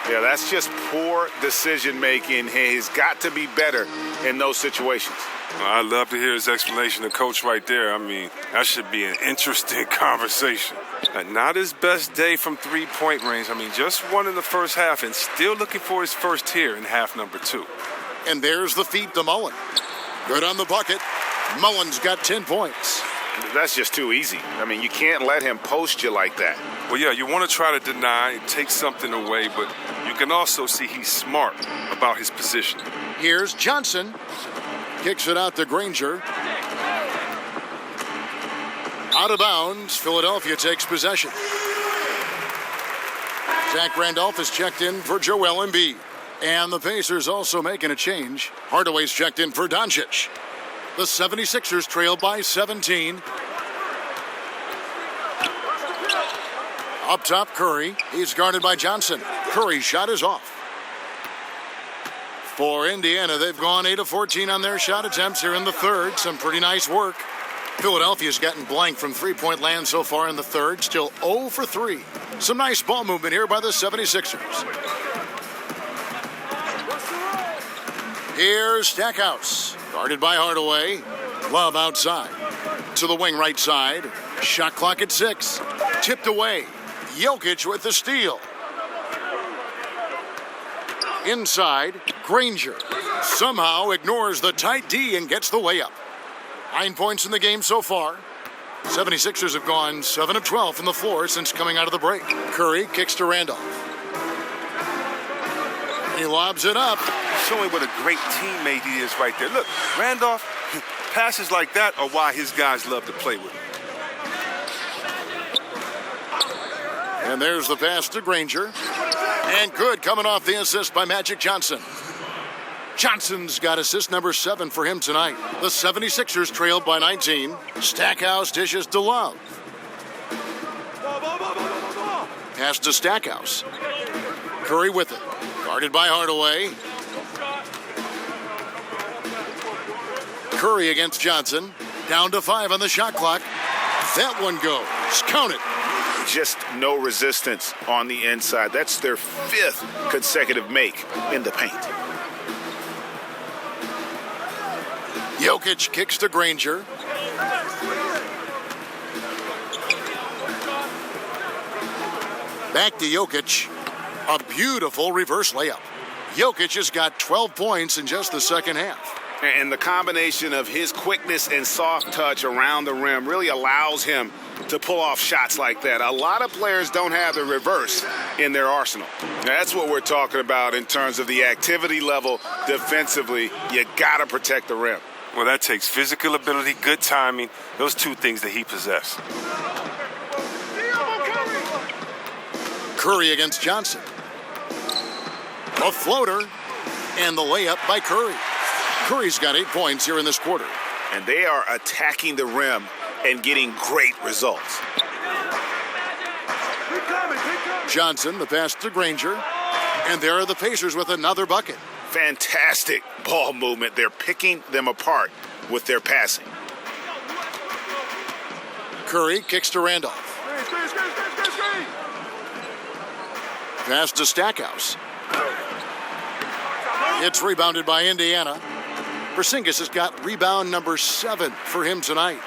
Yeah, that's just poor decision-making. He's got to be better in those situations. Well, I'd love to hear his explanation to Coach right there. I mean, that should be an interesting conversation. Not his best day from three-point range. I mean, just one in the first half and still looking for his first here in half number 2. And there's the feed to Mullen. Good on the bucket. Mullen's got 10 points. That's just too easy. I mean, you can't let him post you like that. Well, yeah, you want to try to deny, take something away, but you can also see he's smart about his position. Here's Johnson. Kicks it out to Granger. Out of bounds. Philadelphia takes possession. Zach Randolph is checked in for Joel Embiid. And the Pacers also making a change. Hardaway's checked in for Doncic. The 76ers trail by 17. Up top, Curry. He's guarded by Johnson. Curry's shot is off. For Indiana, they've gone 8 of 14 on their shot attempts here in the third. Some pretty nice work. Philadelphia's gotten blank from three-point land so far in the third. Still 0 for 3. Some nice ball movement here by the 76ers. Here's Stackhouse. Guarded by Hardaway. Love outside. To the wing right side. Shot clock at 6. Tipped away. Jokic with the steal. Inside, Granger somehow ignores the tight D and gets the layup. 9 points in the game so far. 76ers have gone 7 of 12 from the floor since coming out of the break. Curry kicks to Randolph. He lobs it up. Showing what a great teammate he is right there. Look, Randolph, passes like that are why his guys love to play with him. And there's the pass to Granger. And good coming off the assist by Magic Johnson. Johnson's got assist number 7 for him tonight. The 76ers trailed by 19. Stackhouse dishes to Love. Pass to Stackhouse. Curry with it. Guarded by Hardaway. Curry against Johnson. Down to 5 on the shot clock. That one goes. Count it. Just no resistance on the inside. That's their 5th consecutive make in the paint. Jokic kicks to Granger. Back to Jokic. A beautiful reverse layup. Jokic has got 12 points in just the second half. And the combination of his quickness and soft touch around the rim really allows him to pull off shots like that. A lot of players don't have the reverse in their arsenal. That's what we're talking about in terms of the activity level defensively. You got to protect the rim. Well, that takes physical ability, good timing, those two things that he possesses. Curry against Johnson. A floater and the layup by Curry. Curry's got 8 points here in this quarter. And they are attacking the rim and getting great results. Johnson, the pass to Granger. And there are the Pacers with another bucket. Fantastic ball movement. They're picking them apart with their passing. Curry kicks to Randolph. Pass to Stackhouse. It's rebounded by Indiana. Porzingis has got rebound number 7 for him tonight.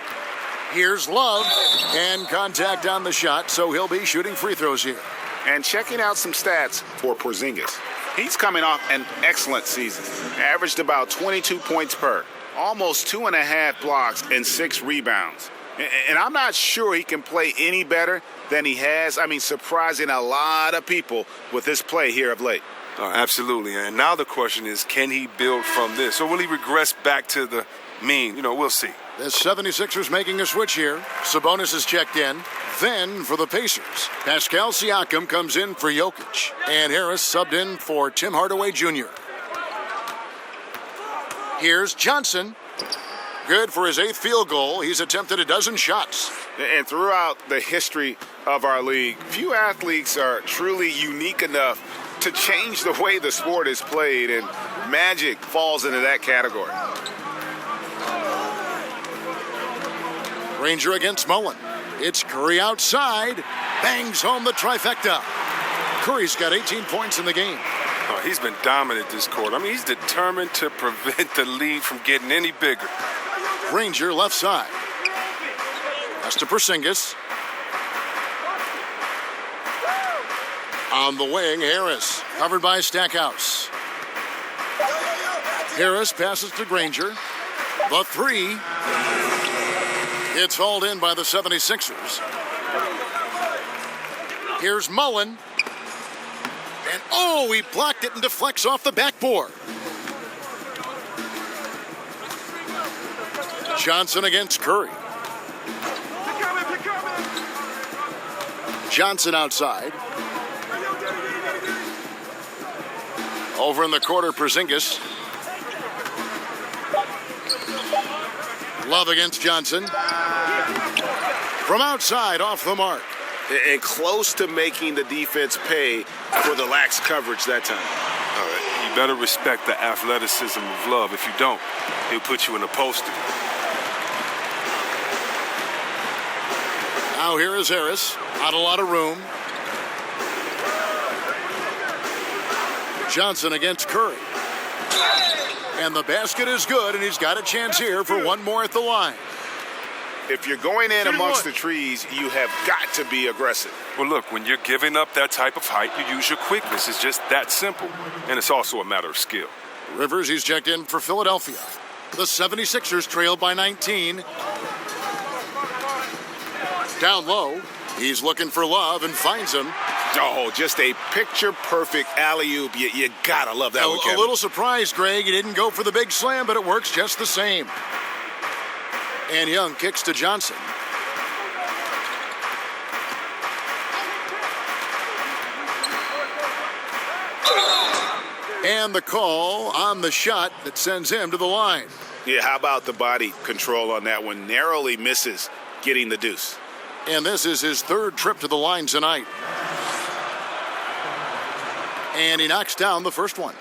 Here's Love, and contact on the shot, so he'll be shooting free throws here. And checking out some stats for Porzingis. He's coming off an excellent season. Averaged about 22 points per, almost 2.5 blocks and 6 rebounds. And I'm not sure he can play any better than he has. I mean, surprising a lot of people with this play here of late. Absolutely. And now the question is, can he build from this? Or will he regress back to the mean? We'll see. The 76ers making a switch here. Sabonis is checked in. Then for the Pacers, Pascal Siakam comes in for Jokic. And Harris subbed in for Tim Hardaway Jr. Here's Johnson. Good for his 8th field goal. He's attempted a dozen shots. And throughout the history of our league, few athletes are truly unique enough to change the way the sport is played, and Magic falls into that category. Granger against Mullen. It's Curry outside. Bangs home the trifecta. Curry's got 18 points in the game. He's been dominant this quarter. I mean, he's determined to prevent the lead from getting any bigger. Granger left side. That's to Porzingis. On the wing, Harris, covered by Stackhouse. Harris passes to Granger. The 3. It's hauled in by the 76ers. Here's Mullen. And he blocked it and deflects off the backboard. Johnson against Curry. Johnson outside. Over in the quarter, Porzingis. Love against Johnson. From outside, off the mark. And close to making the defense pay for the lax coverage that time. All right, you better respect the athleticism of Love. If you don't, he'll put you in a poster. Now here is Harris. Not a lot of room. Johnson against Curry. And the basket is good, and he's got a chance here for one more at the line. If you're going in amongst the trees, you have got to be aggressive. Well, look, when you're giving up that type of height, you use your quickness. It's just that simple. And it's also a matter of skill. Rivers, he's checked in for Philadelphia. The 76ers trailed by 19. Down low, he's looking for Love and finds him. Oh, just a picture-perfect alley-oop. You gotta love that one, Kevin. A little surprised, Greg. He didn't go for the big slam, but it works just the same. And Young kicks to Johnson. And the call on the shot that sends him to the line. Yeah, how about the body control on that one? Narrowly misses getting the deuce. And this is his 3rd trip to the line tonight. And he knocks down the first one.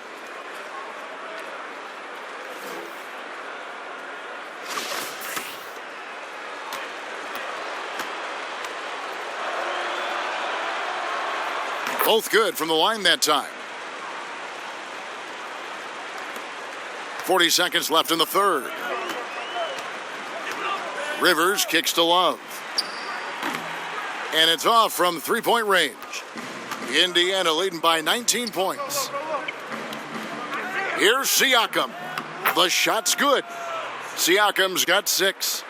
Both good from the line that time. 40 seconds left in the 3rd. Rivers kicks to Love. And it's off from three-point range. Indiana leading by 19 points. Here's Siakam. The shot's good. Siakam's got 6.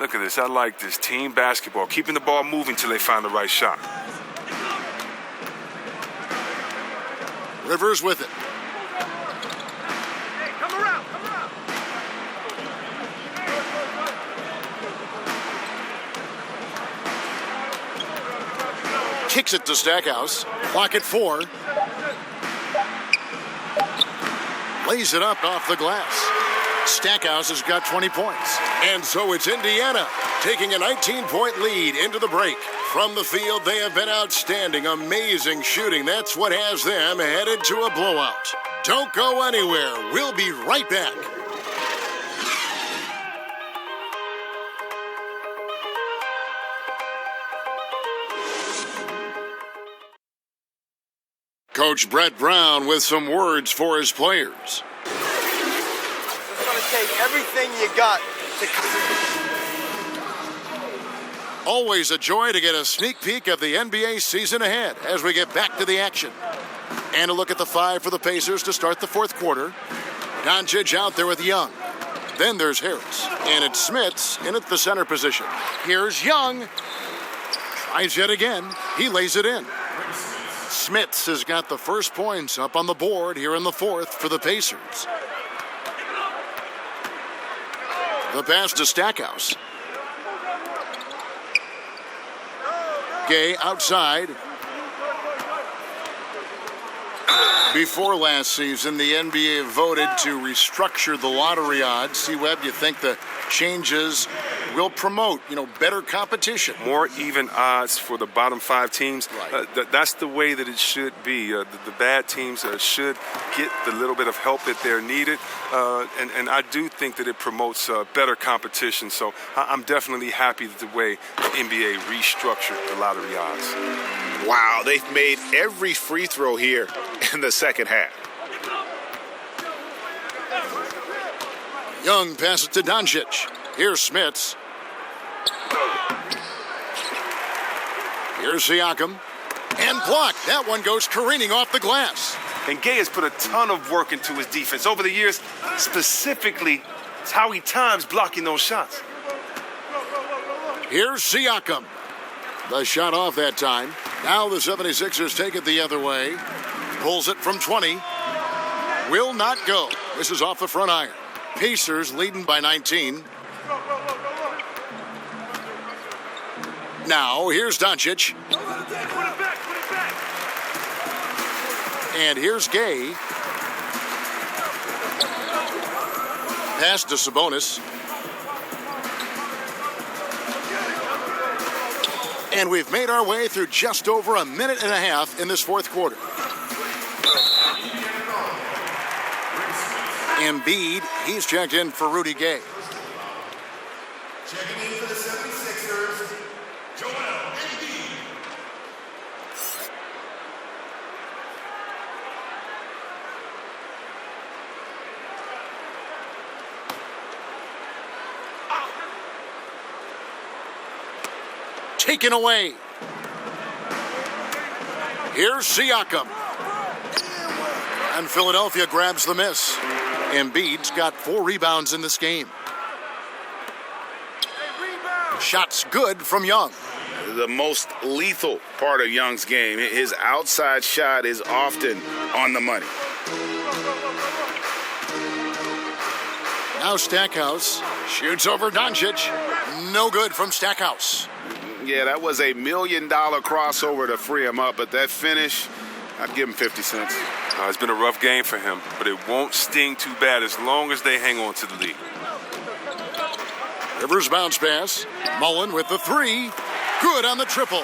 Look at this. I like this. Team basketball. Keeping the ball moving till they find the right shot. Rivers with it. Hey, come around. Kicks it to Stackhouse. Clock at 4. Lays it up off the glass. Stackhouse has got 20 points. And so it's Indiana taking a 19-point lead into the break. From the field, they have been outstanding. Amazing shooting. That's what has them headed to a blowout. Don't go anywhere. We'll be right back. Coach Brett Brown with some words for his players. It's going to take everything you got to... Always a joy to get a sneak peek of the NBA season ahead as we get back to the action. And a look at the 5 for the Pacers to start the fourth quarter. Doncic out there with Young. Then there's Harris. And it's Smits in at the center position. Here's Young. Tries yet again. He lays it in. Smits has got the first points up on the board here in the fourth for the Pacers. The pass to Stackhouse. Gay outside. Before last season, the NBA voted to restructure the lottery odds. See, Webb, you think the changes will promote, better competition? More even odds for the bottom 5 teams. Right. That's the way that it should be. The bad teams should get the little bit of help that they're needed. And I do think that it promotes better competition. So I'm definitely happy with the way the NBA restructured the lottery odds. Wow, they've made every free throw here in the second half. Young passes to Doncic. Here's Smits. Here's Siakam. And blocked. That one goes careening off the glass. And Gay has put a ton of work into his defense over the years. Specifically, it's how he times blocking those shots. Here's Siakam. The shot off that time. Now the 76ers take it the other way. Pulls it from 20. Will not go. This is off the front iron. Pacers leading by 19. Now here's Doncic. And here's Gay. Pass to Sabonis. And we've made our way through just over a minute and a half in this fourth quarter. Embiid, he's checked in for Rudy Gay. Checking in for the 76ers, Joel Embiid. Taken away. Here's Siakam. And Philadelphia grabs the miss. Embiid's got 4 rebounds in this game. Shots good from Young. The most lethal part of Young's game. His outside shot is often on the money. Now Stackhouse shoots over Doncic. No good from Stackhouse. Yeah, that was a $1 million crossover to free him up, but that finish, I'd give him 50 cents. It's been a rough game for him, but it won't sting too bad as long as they hang on to the lead. Rivers bounce pass. Mullen with the 3. Good on the triple.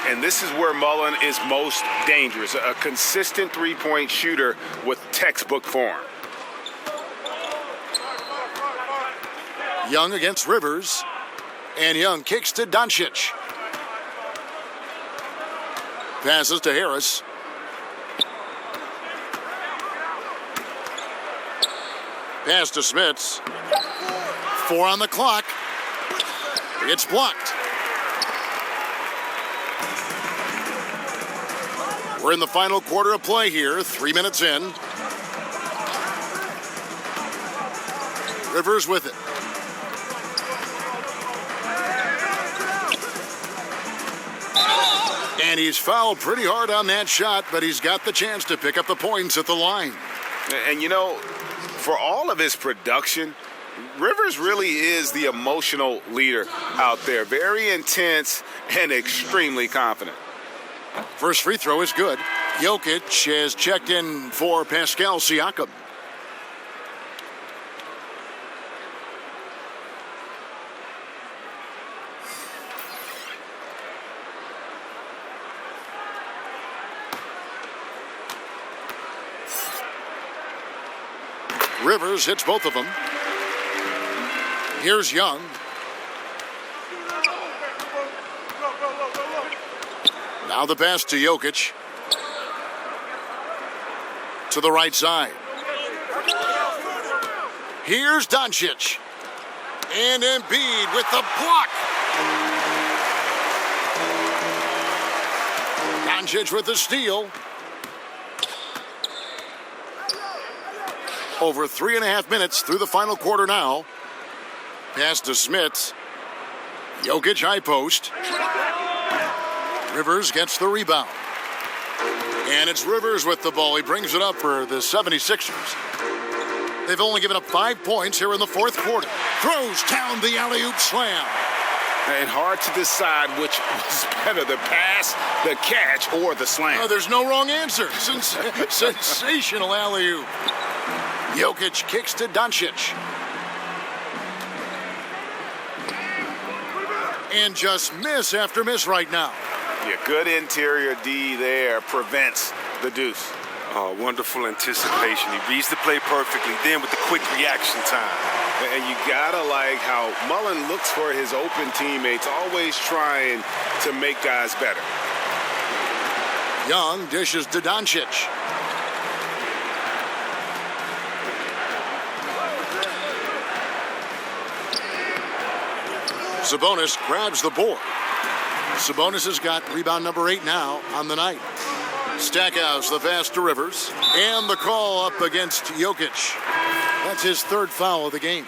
And this is where Mullen is most dangerous. A consistent three-point shooter with textbook form. Young against Rivers. And Young kicks to Doncic. Passes to Harris. Pass to Smits. 4 on the clock. It's blocked. We're in the final quarter of play here, 3 minutes in. Rivers with it. And he's fouled pretty hard on that shot, but he's got the chance to pick up the points at the line. And you know, for all of his production, Rivers really is the emotional leader out there. Very intense and extremely confident. First free throw is good. Jokic has checked in for Pascal Siakam. Rivers hits both of them. Here's Young. Now the pass to Jokic. To the right side. Here's Doncic. And Embiid with the block. Doncic with the steal. Over 3.5 minutes through the final quarter now. Pass to Smits. Jokic high post. Rivers gets the rebound. And it's Rivers with the ball. He brings it up for the 76ers. They've only given up 5 points here in the fourth quarter. Throws down the alley-oop slam. And hard to decide which was better, the pass, the catch, or the slam. Oh, there's no wrong answer. Sensational alley-oop. Jokic kicks to Doncic. And just miss after miss right now. Yeah, good interior D there prevents the deuce. Oh, wonderful anticipation. He reads the play perfectly, then with the quick reaction time. And you gotta like how Mullen looks for his open teammates, always trying to make guys better. Young dishes to Doncic. Sabonis grabs the board. Sabonis has got rebound number 8 now on the night. Stackhouse the pass to Rivers. And the call up against Jokic. That's his third foul of the game.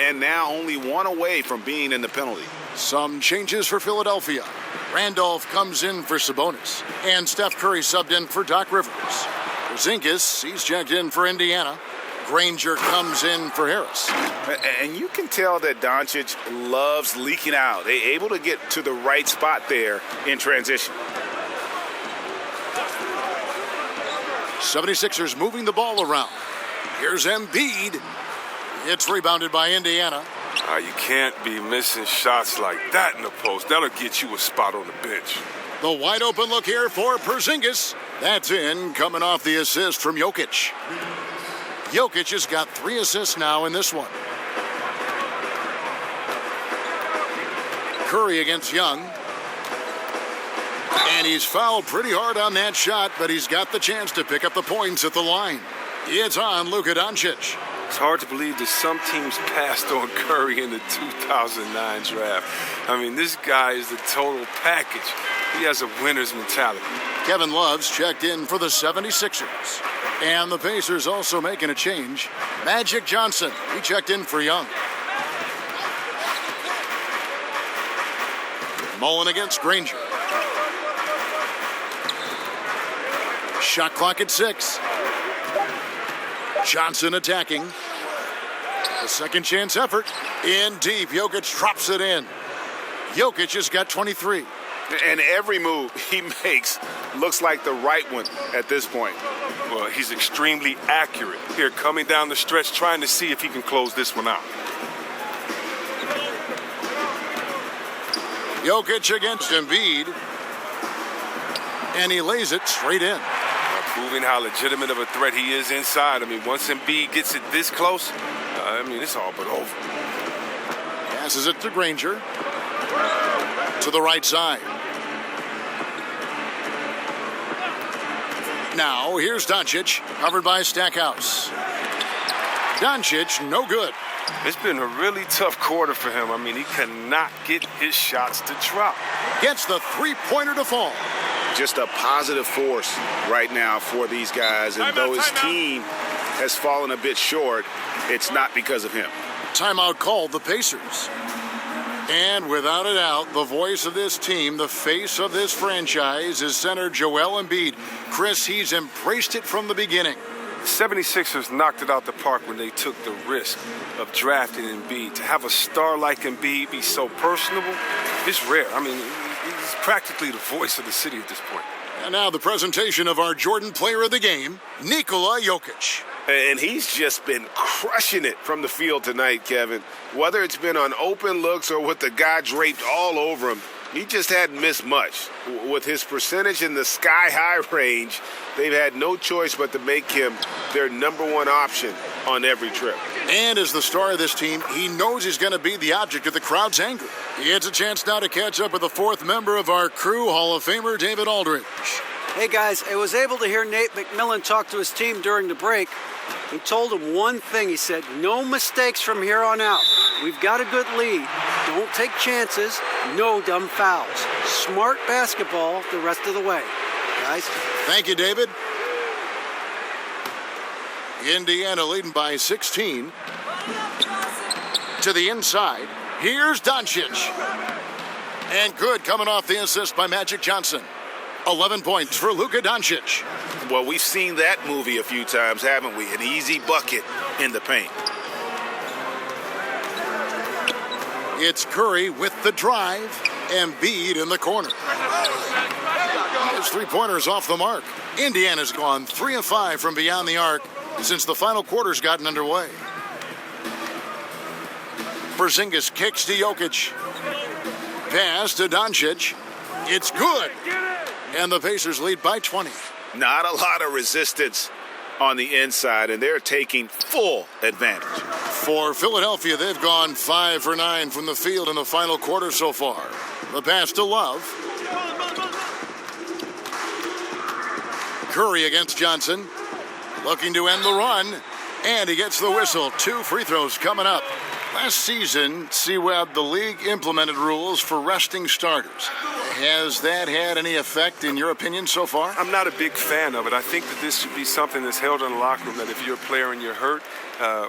And now only one away from being in the penalty. Some changes for Philadelphia. Randolph comes in for Sabonis. And Steph Curry subbed in for Doc Rivers. Porzingis, he's checked in for Indiana. Granger comes in for Harris. And you can tell that Doncic loves leaking out. They're able to get to the right spot there in transition. 76ers moving the ball around. Here's Embiid. It's rebounded by Indiana. You can't be missing shots like that in the post. That'll get you a spot on the bench. The wide open look here for Porzingis. That's in, coming off the assist from Jokic. Jokic has got 3 assists now in this one. Curry against Young. And he's fouled pretty hard on that shot, but he's got the chance to pick up the points at the line. It's on Luka Doncic. It's hard to believe that some teams passed on Curry in the 2009 draft. I mean, this guy is the total package. He has a winner's mentality. Kevin Love's checked in for the 76ers. And the Pacers also making a change. Magic Johnson, he checked in for Young. Mullen against Granger. Shot clock at 6. Johnson attacking. The second chance effort. In deep. Jokic drops it in. Jokic has got 23. And every move he makes looks like the right one at this point. Well, he's extremely accurate. Here, coming down the stretch, trying to see if he can close this one out. Jokic against Embiid. And he lays it straight in. Proving how legitimate of a threat he is inside. I mean, once Embiid gets it this close, it's all but over. Passes it to Granger. To the right side. Now, here's Doncic, covered by Stackhouse. Doncic, no good. It's been a really tough quarter for him. I mean, he cannot get his shots to drop. Gets the three-pointer to fall. Just a positive force right now for these guys. And though his team has fallen a bit short, it's not because of him. Timeout called the Pacers. And without a doubt, the voice of this team, the face of this franchise, is center Joel Embiid. Chris, he's embraced it from the beginning. The 76ers knocked it out the park when they took the risk of drafting Embiid. To have a star like Embiid be so personable, it's rare. I mean, he's practically the voice of the city at this point. And now the presentation of our Jordan Player of the Game, Nikola Jokic. And he's just been crushing it from the field tonight, Kevin. Whether it's been on open looks or with the guy draped all over him, he just hadn't missed much. With his percentage in the sky-high range, they've had no choice but to make him their number one option on every trip. And as the star of this team, he knows he's going to be the object of the crowd's anger. He gets a chance now to catch up with the fourth member of our crew, Hall of Famer David Aldridge. Hey, guys, I was able to hear Nate McMillan talk to his team during the break. He told them one thing. He said, no mistakes from here on out. We've got a good lead. Don't take chances. No dumb fouls. Smart basketball the rest of the way. Guys? Thank you, David. Indiana leading by 16. To the inside. Here's Doncic. And good coming off the assist by Magic Johnson. 11 points for Luka Doncic. Well, we've seen that movie a few times, haven't we? An easy bucket in the paint. It's Curry with the drive. Embiid in the corner. His three-pointer's off the mark. Indiana's gone 3 of 5 from beyond the arc since the final quarter's gotten underway. Porzingis kicks to Jokic. Pass to Doncic. It's good. And the Pacers lead by 20. Not a lot of resistance on the inside, and they're taking full advantage. For Philadelphia, they've gone 5 for 9 from the field in the final quarter so far. The pass to Love. Curry against Johnson. Looking to end the run. And he gets the whistle. 2 free throws coming up. Last season, C-Web, the league implemented rules for resting starters. Has that had any effect, in your opinion, so far? I'm not a big fan of it. I think that this should be something that's held in the locker room, that if you're a player and you're hurt,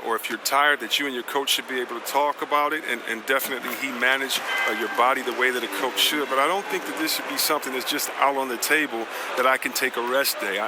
or if you're tired, that you and your coach should be able to talk about it, and definitely he manage your body the way that a coach should. But I don't think that this should be something that's just out on the table that I can take a rest day.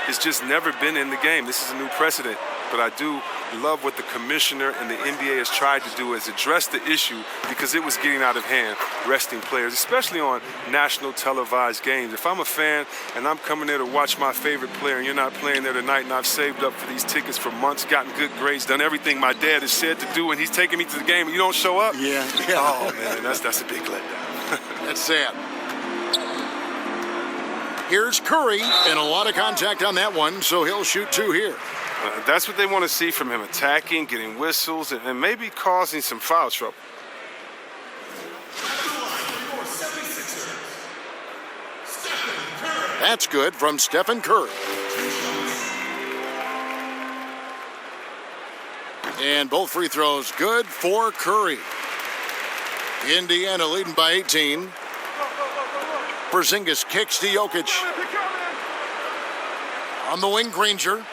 It's just never been in the game. This is a new precedent. But I do love what the commissioner and the NBA has tried to do, is address the issue, because it was getting out of hand, resting players, especially on national televised games. If I'm a fan and I'm coming there to watch my favorite player and you're not playing there tonight, and I've saved up for these tickets for months, gotten good grades, done everything my dad has said to do, and he's taking me to the game and you don't show up? Yeah. Oh, man, that's a big letdown. That's sad. Here's Curry, and a lot of contact on that one, so he'll shoot 2 here. That's what they want to see from him, attacking, getting whistles, and maybe causing some foul trouble. That's good from Stephen Curry. And both free throws good for Curry. Indiana leading by 18. Porzingis kicks to Jokic. On the wing, Granger.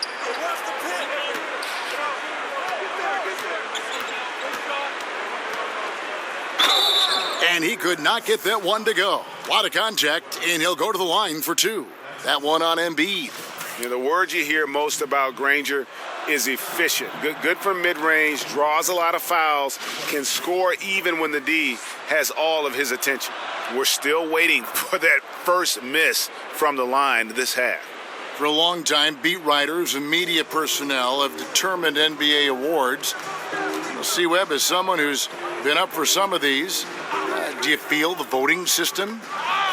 And he could not get that one to go. A lot of contact, and he'll go to the line for 2. That one on Embiid. You know, the word you hear most about Granger is efficient. Good from mid-range, draws a lot of fouls, can score even when the D has all of his attention. We're still waiting for that first miss from the line this half. For a long time, beat writers and media personnel have determined NBA awards. C-Web is someone who's been up for some of these. Do you feel the voting system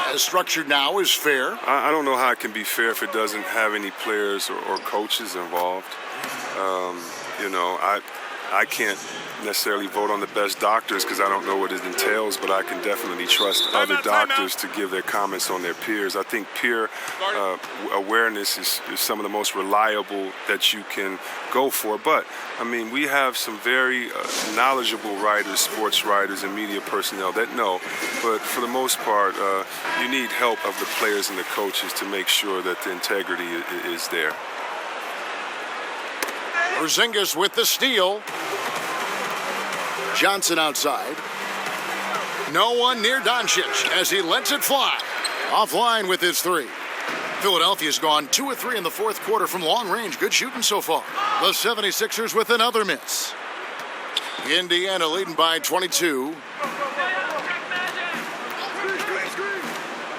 as structured now is fair? I don't know how it can be fair if it doesn't have any players or coaches involved. I can't necessarily vote on the best doctors because I don't know what it entails, but I can definitely trust other doctors to give their comments on their peers. I think peer awareness is some of the most reliable that you can go for. But, I mean, we have some very knowledgeable writers, sports writers, and media personnel that know. But for the most part, you need help of the players and the coaches to make sure that the integrity is there. Porzingis with the steal. Johnson outside. No one near Doncic as he lets it fly. Offline with his three. Philadelphia's gone 2 of 3 in the fourth quarter from long range. Good shooting so far. The 76ers with another miss. Indiana leading by 22.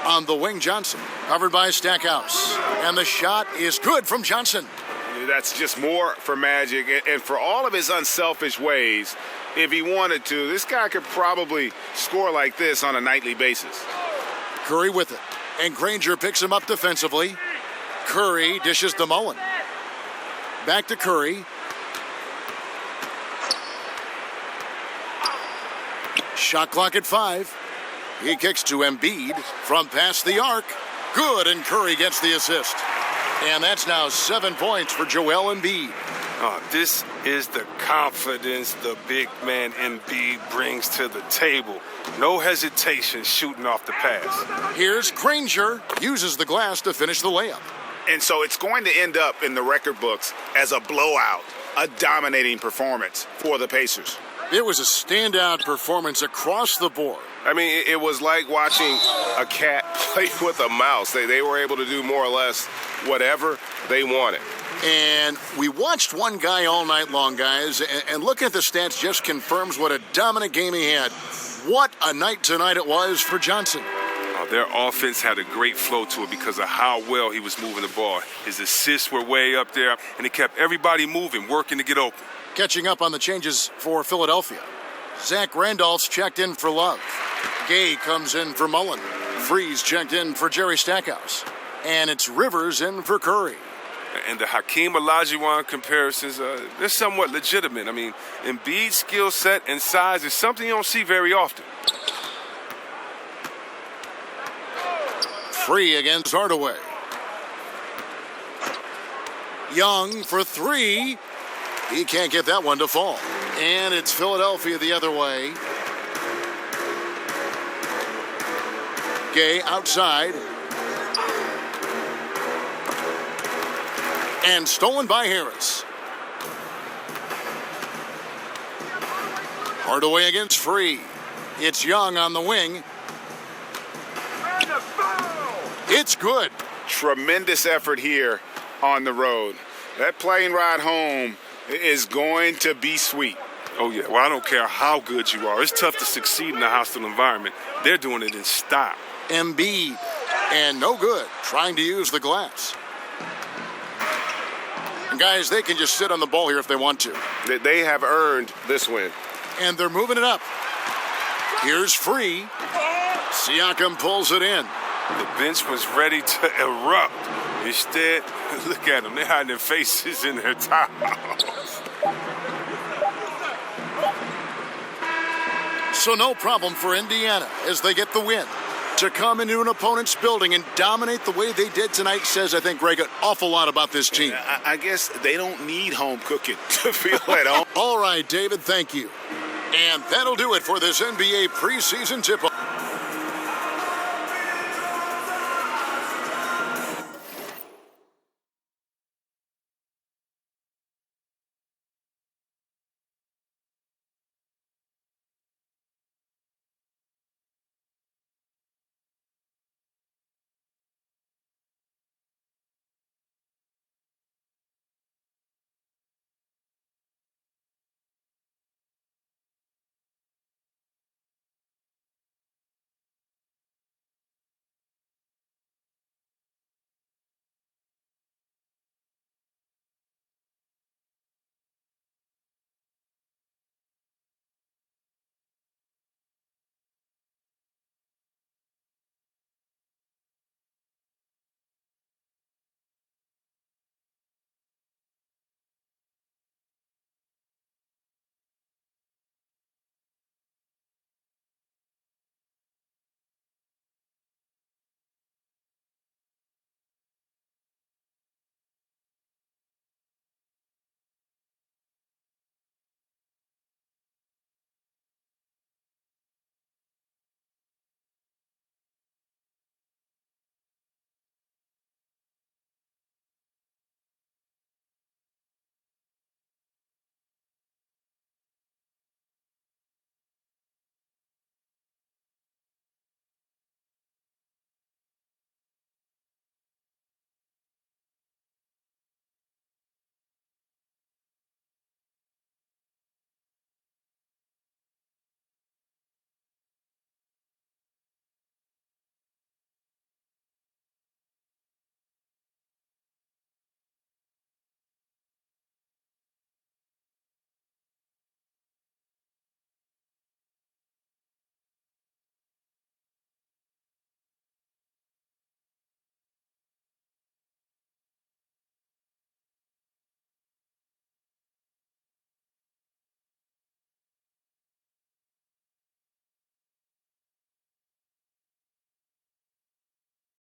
On the wing, Johnson. Covered by Stackhouse. And the shot is good from Johnson. That's just more for Magic. And for all of his unselfish ways, if he wanted to, this guy could probably score like this on a nightly basis. Curry with it. And Granger picks him up defensively. Curry dishes to Mullen. Back to Curry. Shot clock at 5. He kicks to Embiid from past the arc. Good, and Curry gets the assist. And that's now 7 points for Joel Embiid. This is the confidence the big man Embiid brings to the table. No hesitation shooting off the pass. Here's Granger. Uses the glass to finish the layup. And so it's going to end up in the record books as a blowout, a dominating performance for the Pacers. It was a standout performance across the board. I mean, it was like watching a cat play with a mouse. They were able to do more or less whatever they wanted. And we watched one guy all night long, guys, and looking at the stats just confirms what a dominant game he had. What a night tonight it was for Johnson. Their offense had a great flow to it because of how well he was moving the ball. His assists were way up there, and he kept everybody moving, working to get open. Catching up on the changes for Philadelphia. Zach Randolph's checked in for Love. Gay comes in for Mullen. Freeze checked in for Jerry Stackhouse. And it's Rivers in for Curry. And the Hakeem Olajuwon comparisons, they're somewhat legitimate. I mean, Embiid's skill set and size is something you don't see very often. Free against Hardaway. Young for 3. He can't get that one to fall. And it's Philadelphia the other way. Gay outside. And stolen by Harris. Hardaway against Free. It's Young on the wing. It's good. Tremendous effort here on the road. That plane ride home is going to be sweet. Oh, yeah. Well, I don't care how good you are. It's tough to succeed in a hostile environment. They're doing it in style. Embiid. And no good. Trying to use the glass. And guys, they can just sit on the ball here if they want to. They have earned this win. And they're moving it up. Here's Free. Siakam pulls it in. The bench was ready to erupt. Instead, look at them. They're hiding their faces in their towels. So no problem for Indiana as they get the win. To come into an opponent's building and dominate the way they did tonight says, I think, Greg, an awful lot about this team. I guess they don't need home cooking to feel at home. All right, David, thank you. And that'll do it for this NBA preseason tip-off.